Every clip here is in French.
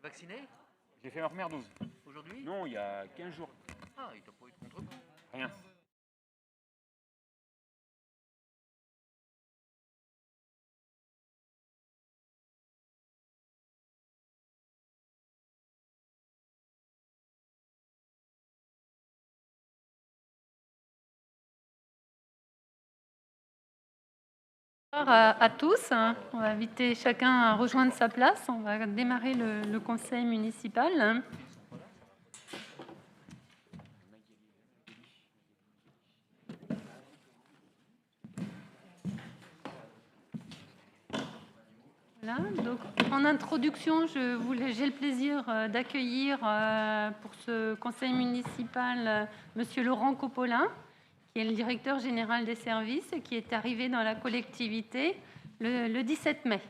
Vacciné? J'ai fait ma première dose. Aujourd'hui? Non, il y a 15 jours. Ah, il t'a pas eu de contre-coup? Rien. À tous. On va inviter chacun à rejoindre sa place. On va démarrer le conseil municipal. Voilà, donc en introduction, j'ai le plaisir d'accueillir pour ce conseil municipal Monsieur Laurent Coppolin, qui est le directeur général des services et qui est arrivé dans la collectivité le 17 mai.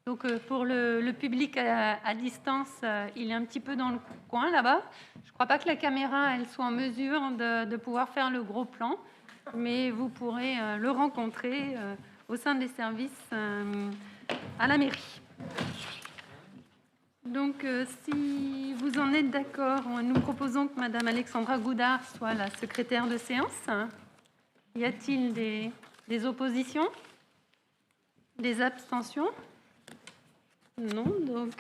Donc pour le public à distance, il est un petit peu dans le coin là-bas. Je ne crois pas que la caméra elle soit en mesure de pouvoir faire le gros plan, mais vous pourrez le rencontrer au sein des services à la mairie. Donc si vous en êtes d'accord, nous proposons que Madame Alexandra Goudard soit la secrétaire de séance. Y a-t-il des oppositions? Des abstentions? Non, donc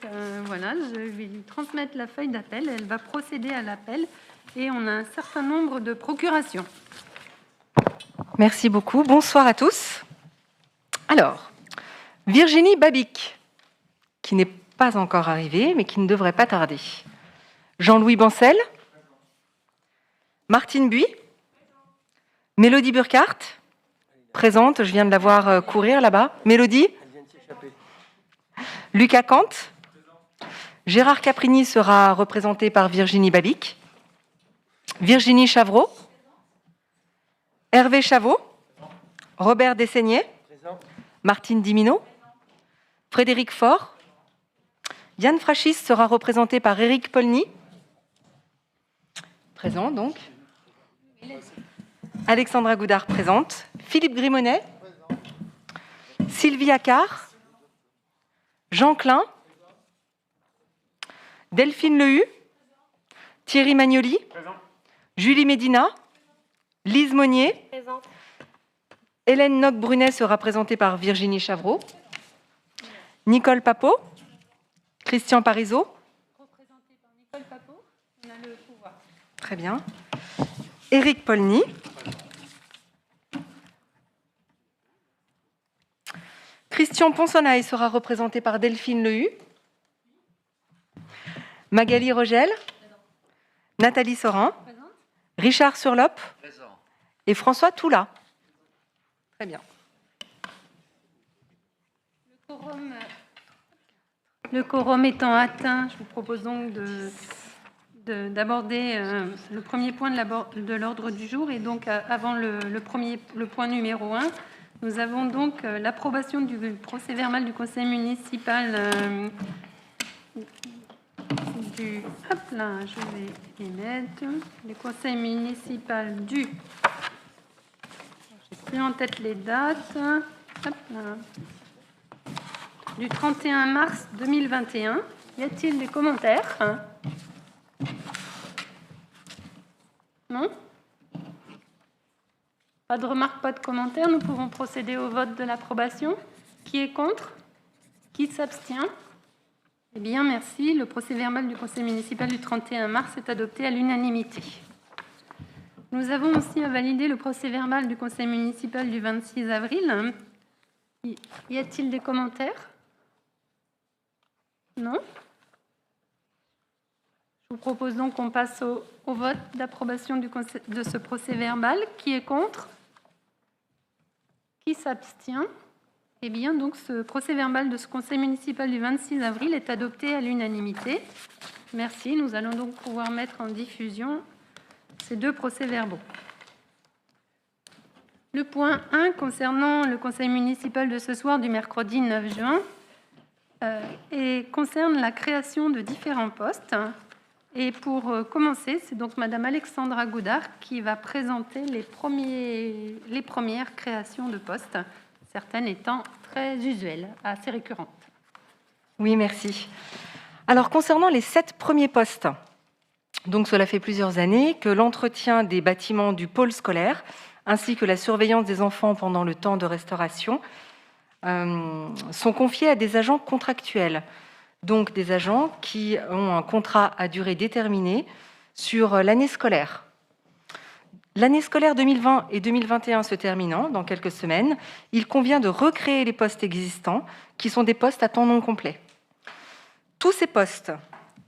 voilà, je vais lui transmettre la feuille d'appel. Elle va procéder à l'appel et on a un certain nombre de procurations. Merci beaucoup. Bonsoir à tous. Alors, Virginie Babic, qui n'est pas encore arrivée, mais qui ne devrait pas tarder. Jean-Louis Bancel. Martine Buis. Mélodie Burkhardt. Présente, je viens de la voir courir là-bas. Mélodie. Lucas Kant. Gérard Caprini sera représenté par Virginie Babic. Virginie Chavreau. Hervé Chavot. Robert Dessaignet. Martine Dimino. Frédéric Faure. Yann Frachis sera représenté par Éric Polny. Présent donc. Alexandra Goudard présente. Philippe Grimonet. Sylvie Accard. Jean Klein, Delphine Lehu, Thierry Magnoli, Présent. Julie Médina, Lise Monnier, Présente. Hélène Noc-Brunet sera présentée par Virginie Chavreau, Nicole Papot, Christian Parizeau. Représenté par Nicole Papot, on a le pouvoir. Très bien. Éric Polny. Christian Ponsonnaille sera représenté par Delphine Lehu. Magali Rogel. Nathalie Sorin. Présente. Richard Surlop Présent. et François Toula. Très bien. Le quorum étant atteint, je vous propose donc d'aborder le premier point de l'ordre du jour. Et donc, avant le point numéro 1, nous avons donc l'approbation du procès-verbal du conseil municipal hop là, je vais les mettre. Le conseil municipal j'ai plus en tête les dates. Hop là. Du 31 mars 2021. Y a-t-il des commentaires? Non? Pas de remarques, pas de commentaires. Nous pouvons procéder au vote de l'approbation. Qui est contre? Qui s'abstient? Eh bien, merci. Le procès-verbal du conseil municipal du 31 mars est adopté à l'unanimité. Nous avons aussi à valider le procès-verbal du conseil municipal du 26 avril. Y a-t-il des commentaires? Non? Je vous propose donc qu'on passe au vote d'approbation de ce procès-verbal. Qui est contre? Qui s'abstient? Eh bien, donc, ce procès-verbal de ce conseil municipal du 26 avril est adopté à l'unanimité. Merci. Nous allons donc pouvoir mettre en diffusion ces deux procès-verbaux. Le point 1 concernant le conseil municipal de ce soir du mercredi 9 juin et concerne la création de différents postes. Et pour commencer, c'est donc Madame Alexandra Goudard qui va présenter les premières créations de postes, certaines étant très usuelles, assez récurrentes. Oui, merci. Alors, concernant les 7 premiers postes, donc cela fait plusieurs années que l'entretien des bâtiments du pôle scolaire ainsi que la surveillance des enfants pendant le temps de restauration sont confiés à des agents contractuels, donc des agents qui ont un contrat à durée déterminée sur l'année scolaire. L'année scolaire 2020 et 2021 se terminant dans quelques semaines, il convient de recréer les postes existants qui sont des postes à temps non complet. Tous ces postes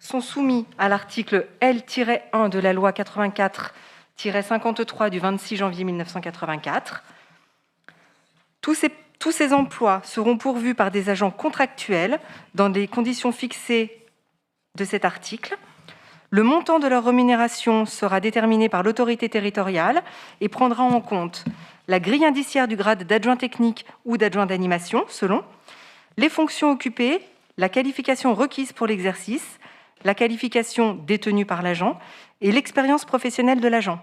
sont soumis à l'article L-1 de la loi 84-53 du 26 janvier 1984. Tous ces emplois seront pourvus par des agents contractuels dans des conditions fixées de cet article. Le montant de leur rémunération sera déterminé par l'autorité territoriale et prendra en compte la grille indiciaire du grade d'adjoint technique ou d'adjoint d'animation, selon les fonctions occupées, la qualification requise pour l'exercice, la qualification détenue par l'agent et l'expérience professionnelle de l'agent.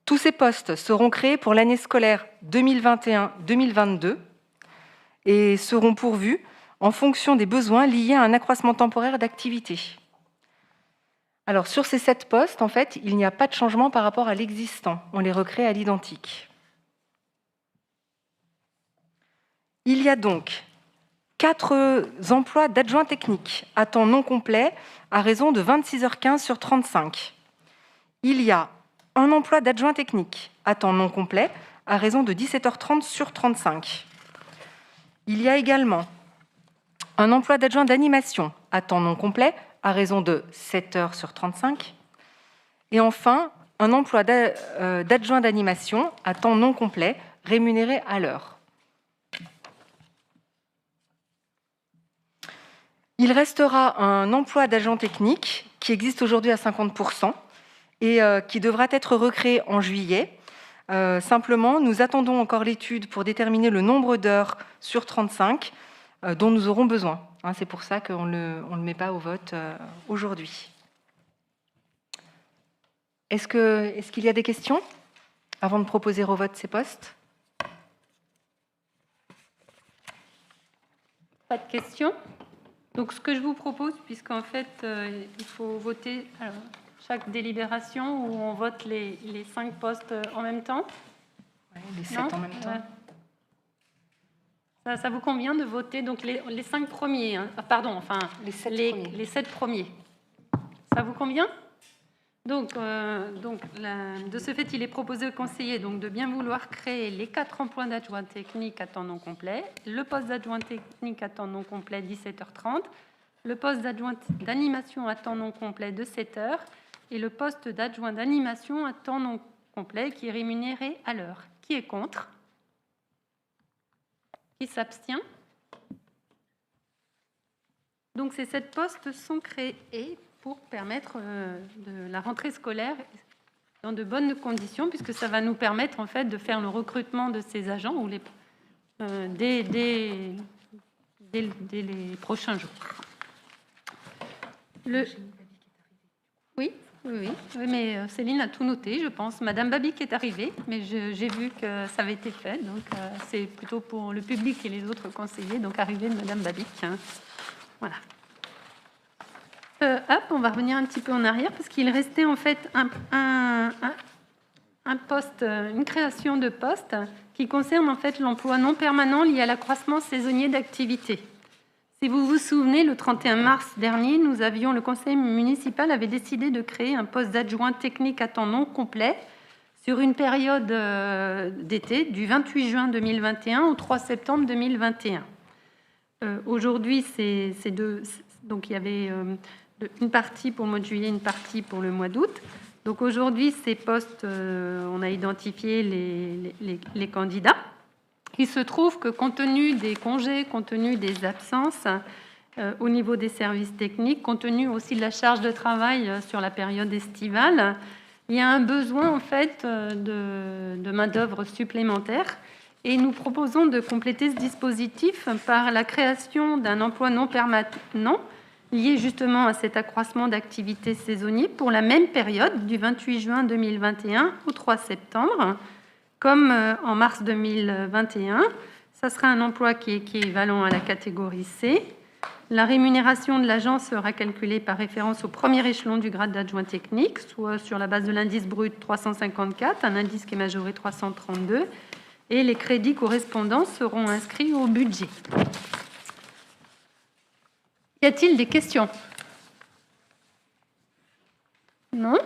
Tous ces postes seront créés pour l'année scolaire 2021-2022 et seront pourvus en fonction des besoins liés à un accroissement temporaire d'activité. Alors, sur ces 7 postes, en fait, il n'y a pas de changement par rapport à l'existant. On les recrée à l'identique. Il y a donc 4 emplois d'adjoints techniques à temps non complet à raison de 26h15 sur 35. Il y a un emploi d'adjoint technique à temps non complet à raison de 17h30 sur 35. Il y a également un emploi d'adjoint d'animation à temps non complet à raison de 7h sur 35. Et enfin, un emploi d'adjoint d'animation à temps non complet rémunéré à l'heure. Il restera un emploi d'agent technique qui existe aujourd'hui à 50% et qui devra être recréé en juillet. Simplement, nous attendons encore l'étude pour déterminer le nombre d'heures sur 35 dont nous aurons besoin. C'est pour ça qu'on ne le met pas au vote aujourd'hui. Est-ce qu'il y a des questions avant de proposer au vote ces postes? Pas de questions. Donc, ce que je vous propose, puisqu'en fait, il faut voter chaque délibération où on vote les 5 postes en même temps. Ouais, les 7 en même temps. Ça vous convient de voter donc les 5 premiers, hein. Pardon, enfin, les 7 premiers. Ça vous convient? Donc, de ce fait, il est proposé au conseiller donc, de bien vouloir créer les 4 emplois d'adjoint technique à temps non complet, le poste d'adjoint technique à temps non complet 17h30, le poste d'adjoint d'animation à temps non complet de 7h et le poste d'adjoint d'animation à temps non complet qui est rémunéré à l'heure. Qui est contre? Qui s'abstient? Donc, ces 7 postes sont créés pour permettre de la rentrée scolaire dans de bonnes conditions, puisque ça va nous permettre en fait de faire le recrutement de ces agents ou dès les prochains jours. Oui, mais Céline a tout noté, je pense. Madame Babic est arrivée, mais j'ai vu que ça avait été fait, donc c'est plutôt pour le public et les autres conseillers, donc arrivée de Madame Babic. Voilà. On va revenir un petit peu en arrière parce qu'il restait en fait un poste, une création de poste qui concerne en fait l'emploi non permanent lié à l'accroissement saisonnier d'activité. Si vous vous souvenez, le 31 mars dernier, le conseil municipal avait décidé de créer un poste d'adjoint technique à temps non complet sur une période d'été du 28 juin 2021 au 3 septembre 2021. Aujourd'hui, donc il y avait une partie pour le mois de juillet, une partie pour le mois d'août. Donc aujourd'hui, ces postes, on a identifié les candidats. Il se trouve que compte tenu des congés, compte tenu des absences, au niveau des services techniques, compte tenu aussi de la charge de travail sur la période estivale, il y a un besoin en fait de main-d'œuvre supplémentaire. Et nous proposons de compléter ce dispositif par la création d'un emploi non permanent lié justement à cet accroissement d'activité saisonnier pour la même période, du 28 juin 2021 au 3 septembre. Comme en mars 2021, ça sera un emploi qui est équivalent à la catégorie C, La rémunération de l'agent sera calculée par référence au premier échelon du grade d'adjoint technique, soit sur la base de l'indice brut 354, un indice qui est majoré 332, et les crédits correspondants seront inscrits au budget. Y a-t-il des questions? Non?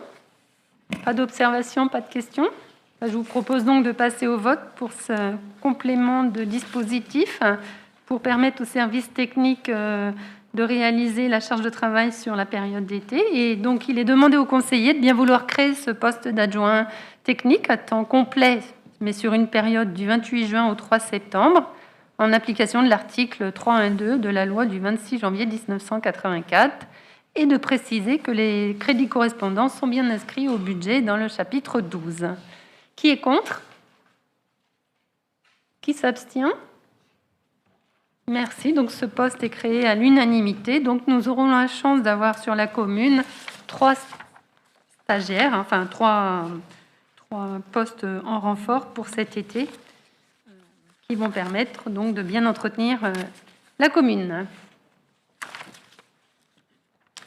Pas d'observation, pas de questions? Je vous propose donc de passer au vote pour ce complément de dispositif pour permettre aux services techniques de réaliser la charge de travail sur la période d'été. Et donc, il est demandé aux conseillers de bien vouloir créer ce poste d'adjoint technique à temps complet, mais sur une période du 28 juin au 3 septembre, en application de l'article 312 de la loi du 26 janvier 1984, et de préciser que les crédits correspondants sont bien inscrits au budget dans le chapitre 12. Qui est contre? Qui s'abstient? Merci. Donc, ce poste est créé à l'unanimité. Donc, nous aurons la chance d'avoir sur la commune 3 stagiaires, enfin 3 postes en renfort pour cet été, qui vont permettre donc de bien entretenir la commune.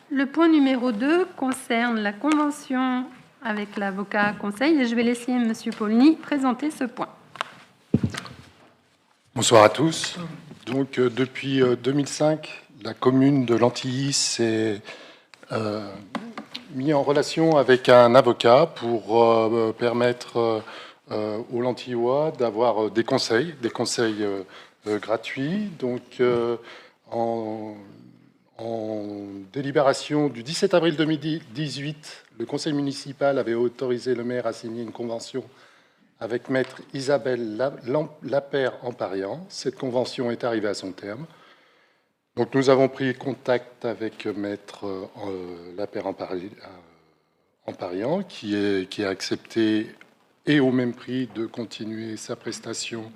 Le point numéro 2 concerne la convention avec l'avocat conseil et je vais laisser M. Paulny présenter ce point. Bonsoir à tous. Donc, depuis 2005, la commune de Lantilly s'est mise en relation avec un avocat pour permettre aux Lantillois d'avoir des conseils gratuits. Donc, en délibération du 17 avril 2018, le conseil municipal avait autorisé le maire à signer une convention avec maître Isabelle Lapère-Amparian. Cette convention est arrivée à son terme. Donc nous avons pris contact avec maître Lapère-Amparian qui a accepté et au même prix de continuer sa prestation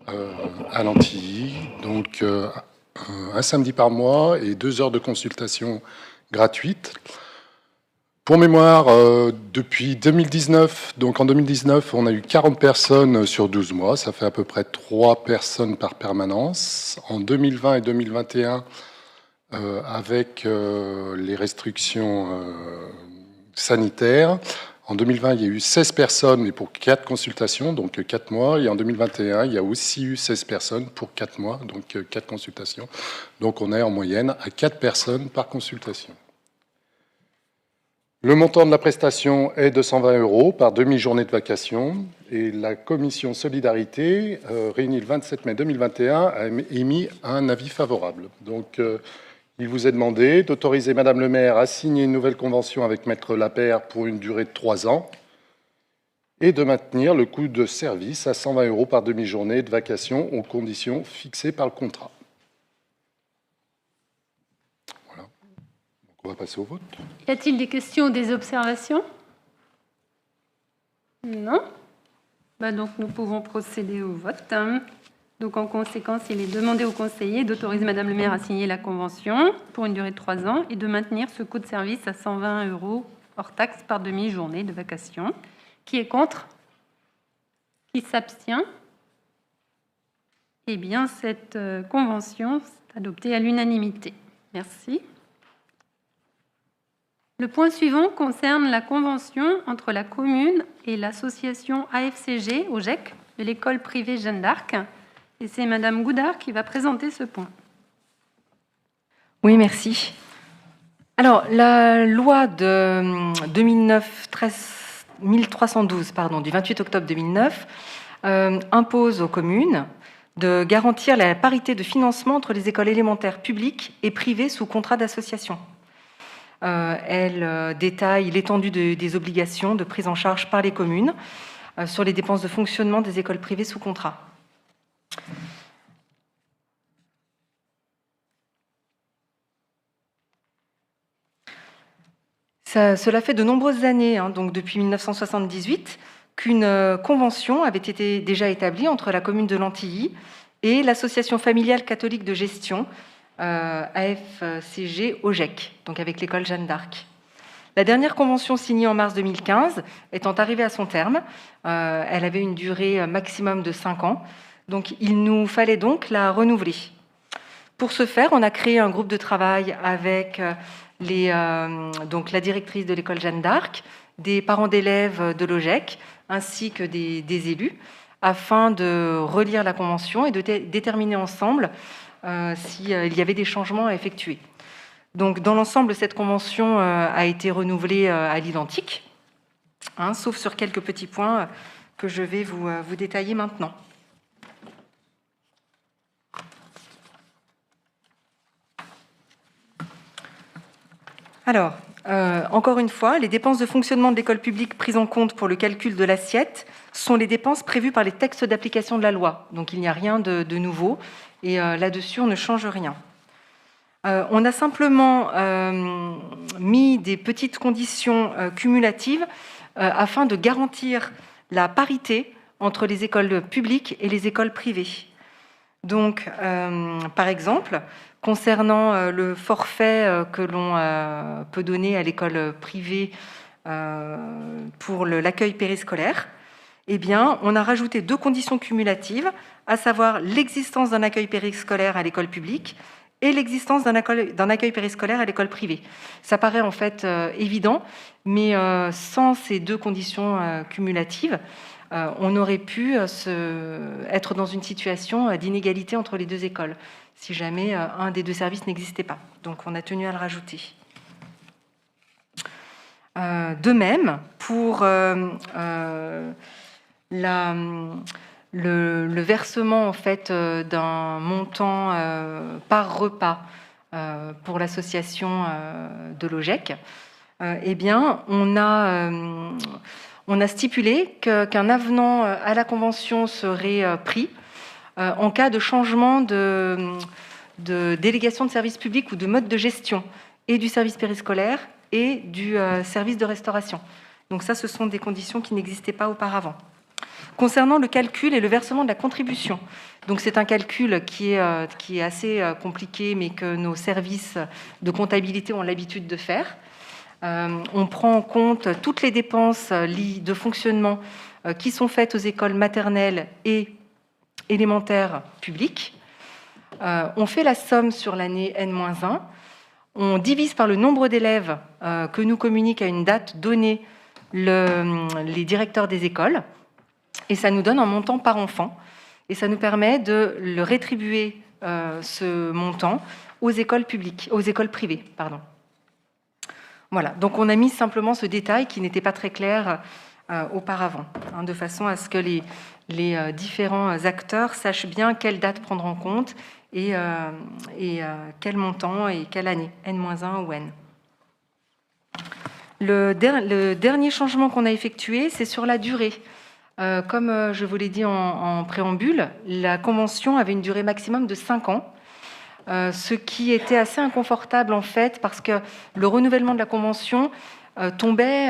à Lantilly. Donc un samedi par mois et 2 heures de consultation gratuite. Pour mémoire, depuis 2019, donc en 2019, on a eu 40 personnes sur 12 mois. Ça fait à peu près 3 personnes par permanence. En 2020 et 2021, avec les restrictions sanitaires, en 2020, il y a eu 16 personnes, mais pour 4 consultations, donc 4 mois. Et en 2021, il y a aussi eu 16 personnes pour 4 mois, donc 4 consultations. Donc on est en moyenne à 4 personnes par consultation. Le montant de la prestation est de 120 € par demi-journée de vacation. Et la commission Solidarité, réunie le 27 mai 2021, a émis un avis favorable. Donc, il vous est demandé d'autoriser Madame le maire à signer une nouvelle convention avec maître Lapère pour une durée de 3 ans et de maintenir le coût de service à 120 € par demi-journée de vacation aux conditions fixées par le contrat. Voilà. Donc, on va passer au vote. Y a-t-il des questions ou des observations? Non? Donc, nous pouvons procéder au vote. Donc, en conséquence, il est demandé au conseiller d'autoriser Madame le maire à signer la convention pour une durée de 3 ans et de maintenir ce coût de service à 120 € hors taxe par demi-journée de vacation. Qui est contre? Qui s'abstient? Eh bien, cette convention est adoptée à l'unanimité. Merci. Le point suivant concerne la convention entre la commune et l'association AFCG, OGEC, de l'école privée Jeanne d'Arc. Et c'est Madame Goudard qui va présenter ce point. Oui, merci. Alors, la loi de 1312 du 28 octobre 2009 impose aux communes de garantir la parité de financement entre les écoles élémentaires publiques et privées sous contrat d'association. Elle détaille l'étendue des obligations de prise en charge par les communes sur les dépenses de fonctionnement des écoles privées sous contrat. Cela fait de nombreuses années, donc depuis 1978, qu'une convention avait été déjà établie entre la commune de Lantilly et l'association familiale catholique de gestion AFCG OGEC, donc avec l'école Jeanne d'Arc. La dernière convention signée en mars 2015 étant arrivée à son terme, elle avait une durée maximum de 5 ans, donc il nous fallait donc la renouveler. Pour ce faire, on a créé un groupe de travail avec donc la directrice de l'école Jeanne d'Arc, des parents d'élèves de l'OGEC, ainsi que des élus, afin de relire la convention et de déterminer ensemble s'il y avait des changements à effectuer. Donc, dans l'ensemble, cette convention a été renouvelée à l'identique, sauf sur quelques petits points que je vais vous détailler maintenant. Alors, encore une fois, les dépenses de fonctionnement de l'école publique prises en compte pour le calcul de l'assiette sont les dépenses prévues par les textes d'application de la loi. Donc, il n'y a rien de nouveau et là-dessus, on ne change rien. On a simplement mis des petites conditions cumulatives afin de garantir la parité entre les écoles publiques et les écoles privées. Donc, par exemple, concernant le forfait que l'on peut donner à l'école privée pour l'accueil périscolaire, eh bien, on a rajouté 2 conditions cumulatives, à savoir l'existence d'un accueil périscolaire à l'école publique et l'existence d'un accueil périscolaire à l'école privée. Ça paraît en fait évident, mais sans ces 2 conditions cumulatives, on aurait pu être dans une situation d'inégalité entre les 2 écoles, si jamais un des 2 services n'existait pas. Donc on a tenu à le rajouter. De même, pour le versement en fait, d'un montant par repas pour l'association de l'OGEC, eh bien, on a stipulé qu'un avenant à la convention serait pris en cas de changement de délégation de service public ou de mode de gestion et du service périscolaire et du service de restauration. Donc ça, ce sont des conditions qui n'existaient pas auparavant. Concernant le calcul et le versement de la contribution, donc c'est un calcul qui est assez compliqué, mais que nos services de comptabilité ont l'habitude de faire. On prend en compte toutes les dépenses de fonctionnement qui sont faites aux écoles maternelles et élémentaires publiques. On fait la somme sur l'année N-1. On divise par le nombre d'élèves que nous communiquent à une date donnée les directeurs des écoles. Et ça nous donne un montant par enfant. Et ça nous permet de le rétribuer, ce montant, aux écoles publiques, aux écoles privées, pardon. Voilà, donc on a mis simplement ce détail qui n'était pas très clair auparavant, de façon à ce que les différents acteurs sachent bien quelle date prendre en compte et quel montant et quelle année, N-1 ou N. Le dernier changement qu'on a effectué, c'est sur la durée. Comme je vous l'ai dit en préambule, la convention avait une durée maximum de 5 ans, ce qui était assez inconfortable en fait, parce que le renouvellement de la convention tombait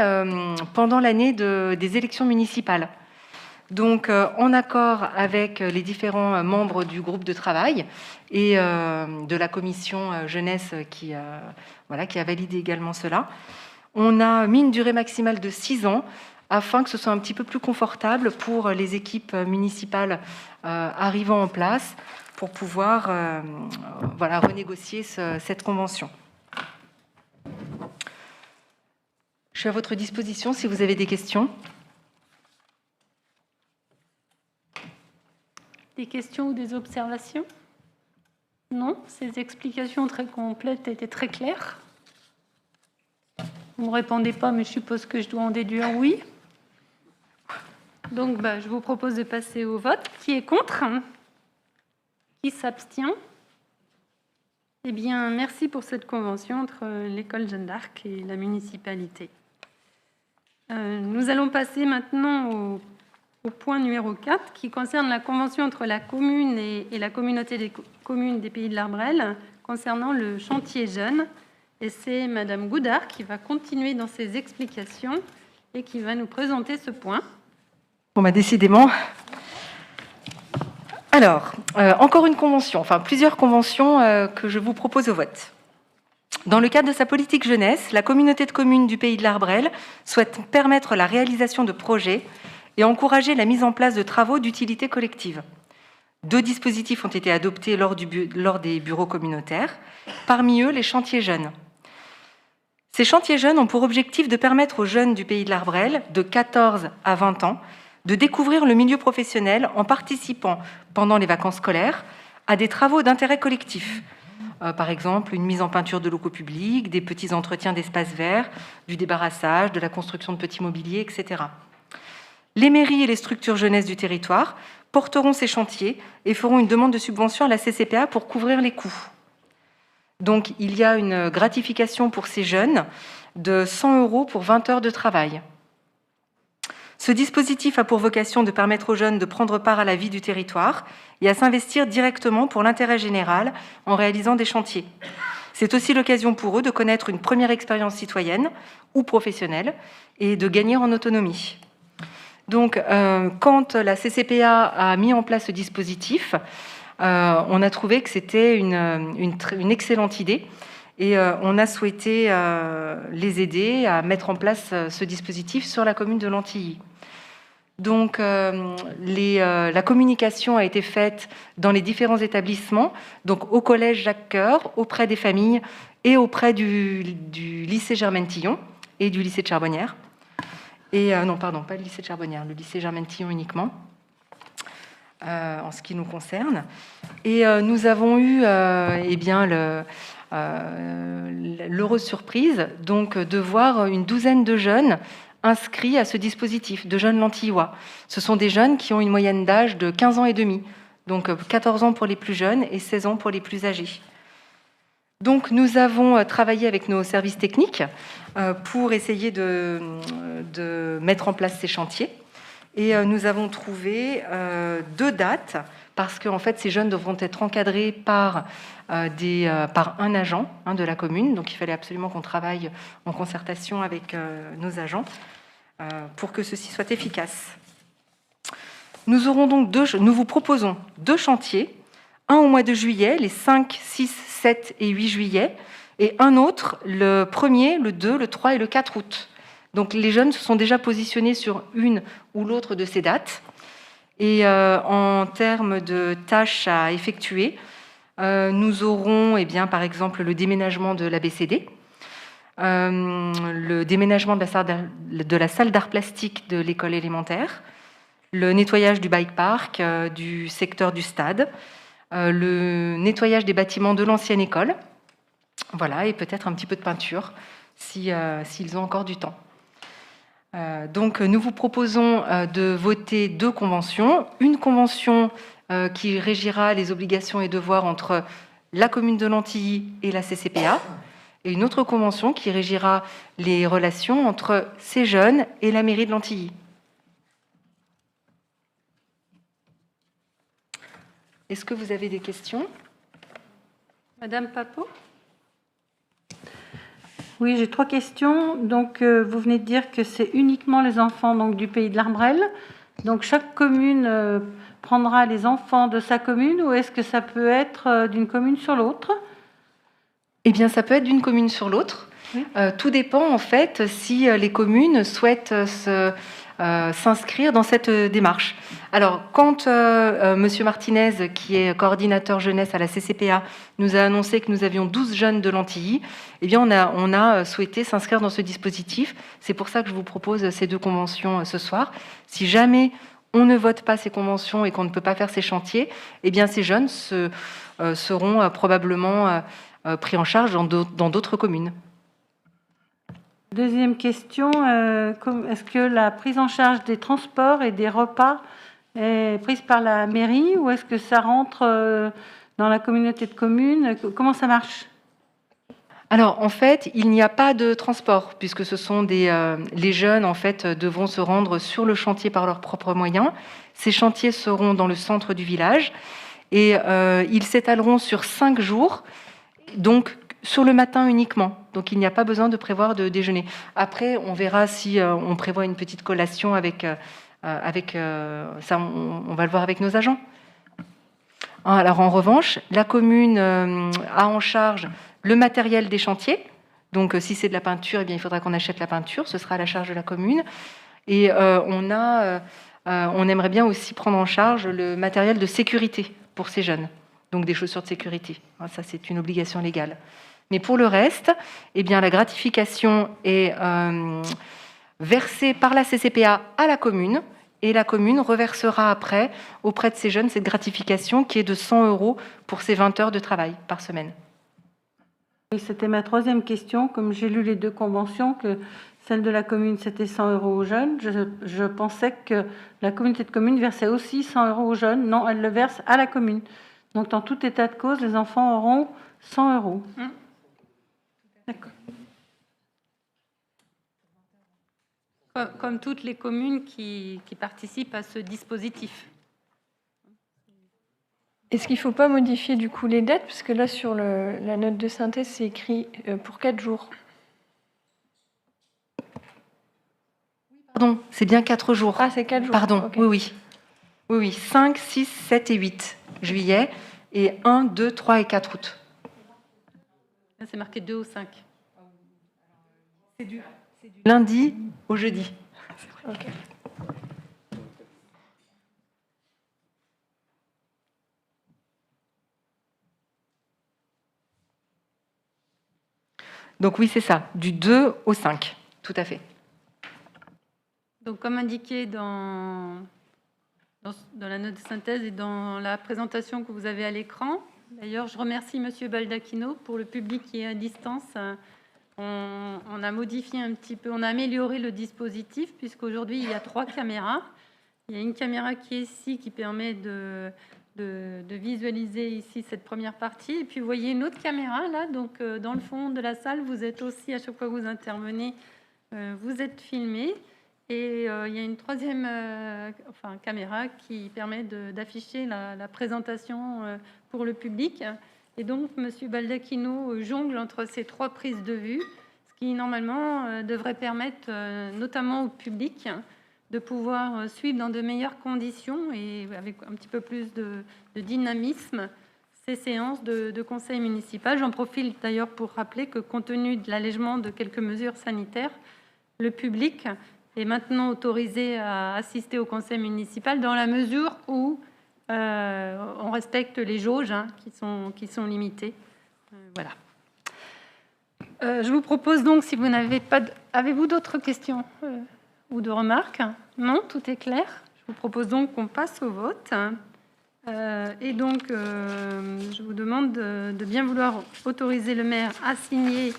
pendant l'année des élections municipales. Donc, en accord avec les différents membres du groupe de travail et de la commission jeunesse qui a validé également cela, on a mis une durée maximale de 6 ans afin que ce soit un petit peu plus confortable pour les équipes municipales arrivant en place pour pouvoir renégocier cette convention. Je suis à votre disposition si vous avez des questions. Des questions ou des observations? Non, ces explications très complètes étaient très claires. Vous ne me répondez pas, mais je suppose que je dois en déduire oui. Donc, je vous propose de passer au vote. Qui est contre? Qui s'abstient? Eh bien, merci pour cette convention entre l'école Jeanne d'Arc et la municipalité. Nous allons passer maintenant au point numéro 4, qui concerne la convention entre la commune et la communauté des communes des Pays de l'Arbrel concernant le chantier jeune. Et c'est Madame Goudard qui va continuer dans ses explications et qui va nous présenter ce point. Bon, décidément. Alors, encore une convention, plusieurs conventions que je vous propose au vote. Dans le cadre de sa politique jeunesse, la communauté de communes du Pays de l'Arbrel souhaite permettre la réalisation de projets et encourager la mise en place de travaux d'utilité collective. 2 dispositifs ont été adoptés lors des bureaux communautaires, parmi eux les chantiers jeunes. Ces chantiers jeunes ont pour objectif de permettre aux jeunes du Pays de l'Arbrel, de 14 à 20 ans, de découvrir le milieu professionnel en participant, pendant les vacances scolaires, à des travaux d'intérêt collectif. Par exemple, une mise en peinture de locaux publics, des petits entretiens d'espaces verts, du débarrassage, de la construction de petits mobiliers, etc. Les mairies et les structures jeunesse du territoire porteront ces chantiers et feront une demande de subvention à la CCPA pour couvrir les coûts. Donc, il y a une gratification pour ces jeunes de 100 € pour 20 heures de travail. Ce dispositif a pour vocation de permettre aux jeunes de prendre part à la vie du territoire et à s'investir directement pour l'intérêt général en réalisant des chantiers. C'est aussi l'occasion pour eux de connaître une première expérience citoyenne ou professionnelle et de gagner en autonomie. Donc, quand la CCPA a mis en place ce dispositif, on a trouvé que c'était une excellente idée et on a souhaité les aider à mettre en place ce dispositif sur la commune de Lantilly. Donc, la communication a été faite dans les différents établissements, donc au collège Jacques Coeur, auprès des familles et auprès du lycée Germaine-Tillon et du lycée de Charbonnières. Et non, pardon, pas le lycée de Charbonnières, le lycée Germaine-Tillon uniquement, en ce qui nous concerne. Et nous avons eu l'heureuse surprise donc, de voir une douzaine de jeunes inscrits à ce dispositif, de jeunes lantillois. Ce sont des jeunes qui ont une moyenne d'âge de 15 ans et demi, donc 14 ans pour les plus jeunes et 16 ans pour les plus âgés. Donc nous avons travaillé avec nos services techniques pour essayer de mettre en place ces chantiers. Et nous avons trouvé 2 dates, parce qu'en fait, ces jeunes devront être encadrés par un agent de la commune. Donc il fallait absolument qu'on travaille en concertation avec nos agents pour que ceci soit efficace. Nous vous proposons 2 chantiers, un au mois de juillet, les 5, 6, 7 et 8 juillet, et un autre, le 1er, le 2, le 3 et le 4 août. Donc les jeunes se sont déjà positionnés sur une ou l'autre de ces dates. Et en termes de tâches à effectuer, nous aurons par exemple le déménagement de l'ABCD, le déménagement de la salle d'art plastique de l'école élémentaire, le nettoyage du bike park, du secteur du stade, le nettoyage des bâtiments de l'ancienne école, voilà, et peut-être un petit peu de peinture s'ils ont encore du temps. Donc nous vous proposons de voter 2 conventions. Une convention qui régira les obligations et devoirs entre la commune de Lantilly et la CCPA, et une autre convention qui régira les relations entre ces jeunes et la mairie de Lantilly. Est-ce que vous avez des questions ? Madame Papot ? Oui, j'ai 3 questions. Donc, vous venez de dire que c'est uniquement les enfants donc, du Pays de l'Arbrel. Donc, chaque commune prendra les enfants de sa commune, ou est-ce que ça peut être d'une commune sur l'autre ? Eh bien, ça peut être d'une commune sur l'autre. Oui. Tout dépend, en fait, si les communes souhaitent s'inscrire dans cette démarche. Alors, quand M. Martinez, qui est coordinateur jeunesse à la CCPA, nous a annoncé que nous avions 12 jeunes de Lantilly, eh bien, on a souhaité s'inscrire dans ce dispositif. C'est pour ça que je vous propose ces 2 conventions ce soir. Si jamais on ne vote pas ces conventions et qu'on ne peut pas faire ces chantiers, eh bien, ces jeunes seront probablement pris en charge dans d'autres communes. Deuxième question, est-ce que la prise en charge des transports et des repas est prise par la mairie, ou est-ce que ça rentre dans la communauté de communes ? Comment ça marche ? Alors, en fait, il n'y a pas de transport, puisque ce sont les jeunes, en fait, devront se rendre sur le chantier par leurs propres moyens. Ces chantiers seront dans le centre du village et ils s'étaleront sur 5 jours, donc sur le matin uniquement. Donc, il n'y a pas besoin de prévoir de déjeuner. Après, on verra si on prévoit une petite collation avec ça, on va le voir avec nos agents. Alors, en revanche, la commune a en charge le matériel des chantiers. Donc, si c'est de la peinture, eh bien, il faudra qu'on achète la peinture. Ce sera à la charge de la commune. Et on a on aimerait bien aussi prendre en charge le matériel de sécurité pour ces jeunes, donc des chaussures de sécurité. Ça, c'est une obligation légale. Mais pour le reste, eh bien, la gratification est versée par la CCPA à la commune, et la commune reversera après auprès de ces jeunes cette gratification qui est de 100 € pour ces 20 heures de travail par semaine. Et c'était ma troisième question. Comme j'ai lu les deux conventions, que celle de la commune, c'était 100 € aux jeunes, je pensais que la communauté de communes versait aussi 100 € aux jeunes. Non, elle le verse à la commune. Donc, dans tout état de cause, les enfants auront 100 €. D'accord. Comme toutes les communes qui participent à ce dispositif. Est-ce qu'il ne faut pas modifier du coup les dates? Parce que là, sur la note de synthèse, c'est écrit pour 4 jours. Pardon, c'est bien 4 jours. Ah, c'est 4 jours. Pardon, Ok. oui. 5, 6, 7 et 8 juillet, et 1, 2, 3 et 4 août. Là, c'est marqué 2 au 5. C'est du lundi au jeudi. Ok. Donc oui, c'est ça, du 2 au 5, tout à fait. Donc, comme indiqué dans la note de synthèse et dans la présentation que vous avez à l'écran, d'ailleurs, je remercie Monsieur Baldacchino pour le public qui est à distance. On a modifié un petit peu, on a amélioré le dispositif puisqu'aujourd'hui, il y a 3 caméras. Il y a une caméra qui est ici qui permet de visualiser ici cette première partie. Et puis, vous voyez une autre caméra là, donc dans le fond de la salle, vous êtes aussi, à chaque fois que vous intervenez, vous êtes filmé. Et il y a une troisième caméra qui permet d'afficher la présentation pour le public. Et donc, M. Baldacchino jongle entre ces 3 prises de vue, ce qui, normalement, devrait permettre, notamment au public, de pouvoir suivre dans de meilleures conditions et avec un petit peu plus de dynamisme ces séances de conseil municipal. J'en profite d'ailleurs pour rappeler que, compte tenu de l'allègement de quelques mesures sanitaires, le public est maintenant autorisé à assister au conseil municipal dans la mesure où on respecte les jauges qui sont limitées. Voilà. Je vous propose donc, si vous n'avez pas... Avez-vous d'autres questions ou de remarques? Non, tout est clair. Je vous propose donc qu'on passe au vote. Et donc, je vous demande de bien vouloir autoriser le maire à signer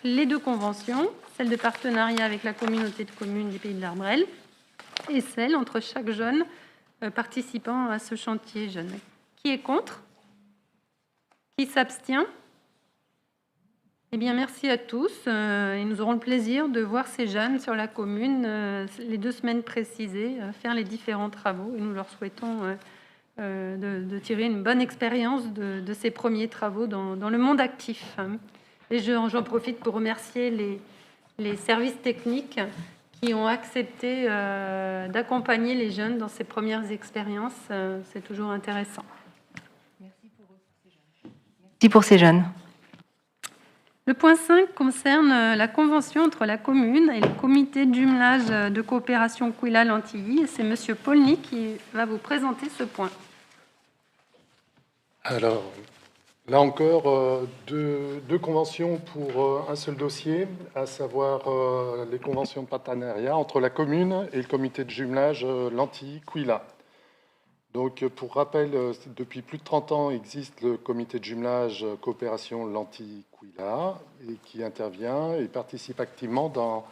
les 2 conventions, celle de partenariat avec la communauté de communes des Pays de l'Arbrel et celle entre chaque jeune participant à ce chantier jeune. Qui est contre? Qui s'abstient? Eh bien, merci à tous. Et nous aurons le plaisir de voir ces jeunes sur la commune les 2 semaines précisées, faire les différents travaux. Et nous leur souhaitons de tirer une bonne expérience de ces premiers travaux dans le monde actif. Et j'en profite pour remercier les services techniques qui ont accepté d'accompagner les jeunes dans ces premières expériences. C'est toujours intéressant. Merci pour ces jeunes. Le point 5 concerne la convention entre la commune et le comité de jumelage de coopération Couila-Lantilly. C'est M. Paulny qui va vous présenter ce point. Alors, là encore, deux conventions pour un seul dossier, à savoir les conventions de partenariat entre la commune et le comité de jumelage Lantilly-Couila. Donc, pour rappel, depuis plus de 30 ans, existe le comité de jumelage coopération Lantilly-Couila et qui intervient et participe activement dans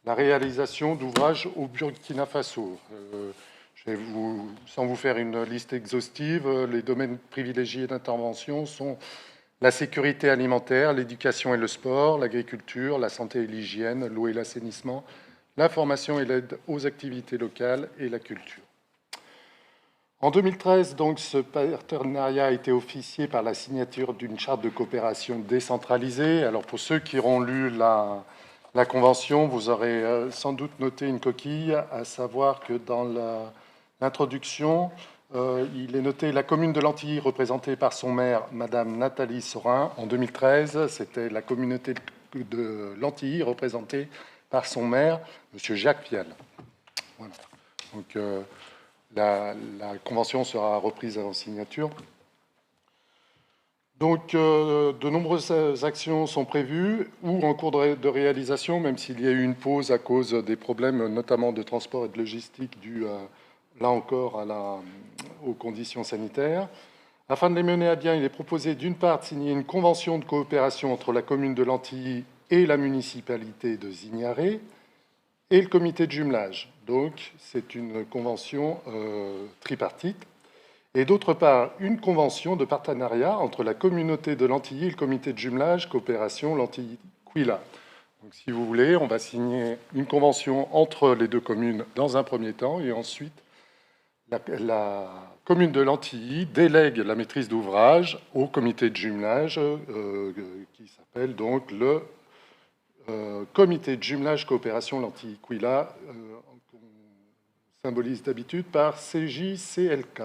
la réalisation d'ouvrages au Burkina Faso. Sans vous faire une liste exhaustive, les domaines privilégiés d'intervention sont la sécurité alimentaire, l'éducation et le sport, l'agriculture, la santé et l'hygiène, l'eau et l'assainissement, la formation et l'aide aux activités locales et la culture. En 2013, donc, ce partenariat a été officié par la signature d'une charte de coopération décentralisée. Alors, pour ceux qui auront lu la convention, vous aurez sans doute noté une coquille, à savoir que dans l'introduction, il est noté la commune de Lantilly, représentée par son maire, Madame Nathalie Sorin. En 2013, c'était la communauté de Lantilly, représentée par son maire, Monsieur Jacques Vial. Voilà. Donc, la convention sera reprise en signature. Donc, de nombreuses actions sont prévues ou en cours de réalisation, même s'il y a eu une pause à cause des problèmes, notamment de transport et de logistique, dus, là encore, aux conditions sanitaires. Afin de les mener à bien, il est proposé d'une part de signer une convention de coopération entre la commune de Lantilly et la municipalité de Zignaré et le comité de jumelage. Donc, c'est une convention tripartite. Et d'autre part, une convention de partenariat entre la communauté de Lantilly et le comité de jumelage coopération Lantilly-Quilla. Donc, si vous voulez, on va signer une convention entre les deux communes dans un premier temps, et ensuite, la commune de Lantilly délègue la maîtrise d'ouvrage au comité de jumelage, qui s'appelle donc le comité de jumelage coopération Lantilly-Quilla, qu'on symbolise d'habitude par CJCLK.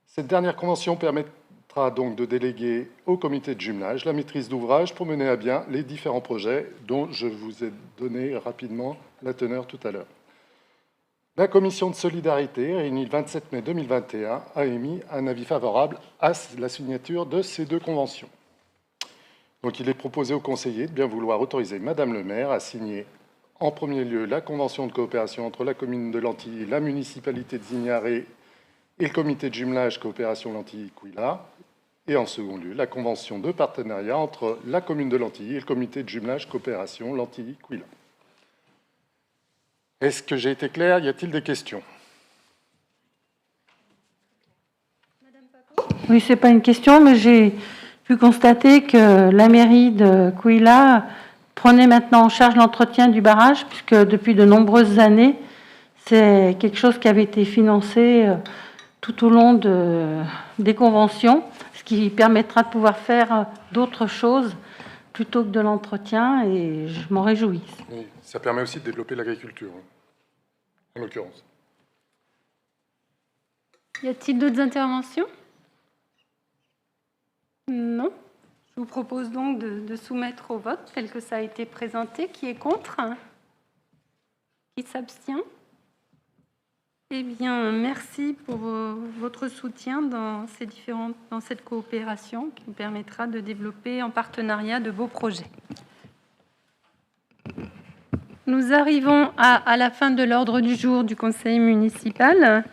Cette dernière convention permettra donc de déléguer au comité de jumelage la maîtrise d'ouvrage pour mener à bien les différents projets dont je vous ai donné rapidement la teneur tout à l'heure. La commission de solidarité, réunie le 27 mai 2021, a émis un avis favorable à la signature de ces deux conventions. Donc, il est proposé aux conseillers de bien vouloir autoriser Madame le maire à signer en premier lieu la convention de coopération entre la commune de Lantilly, la municipalité de Zignaré et le comité de jumelage coopération Lantilly-Quilla, et en second lieu, la convention de partenariat entre la commune de Lantilly et le comité de jumelage coopération Lantilly-Quilla. Est-ce que j'ai été clair? Y a-t-il des questions? Oui, ce n'est pas une question, mais j'ai pu constater que la mairie de Quilla prenait maintenant en charge l'entretien du barrage, puisque depuis de nombreuses années, c'est quelque chose qui avait été financé tout au long des conventions, ce qui permettra de pouvoir faire d'autres choses plutôt que de l'entretien, et je m'en réjouis. Oui, ça permet aussi de développer l'agriculture, en l'occurrence. Y a-t-il d'autres interventions? Non. Je vous propose donc de soumettre au vote tel que ça a été présenté. Qui est contre? Qui s'abstient? Eh bien, merci pour votre soutien dans cette coopération qui nous permettra de développer en partenariat de beaux projets. Nous arrivons à la fin de l'ordre du jour du Conseil municipal.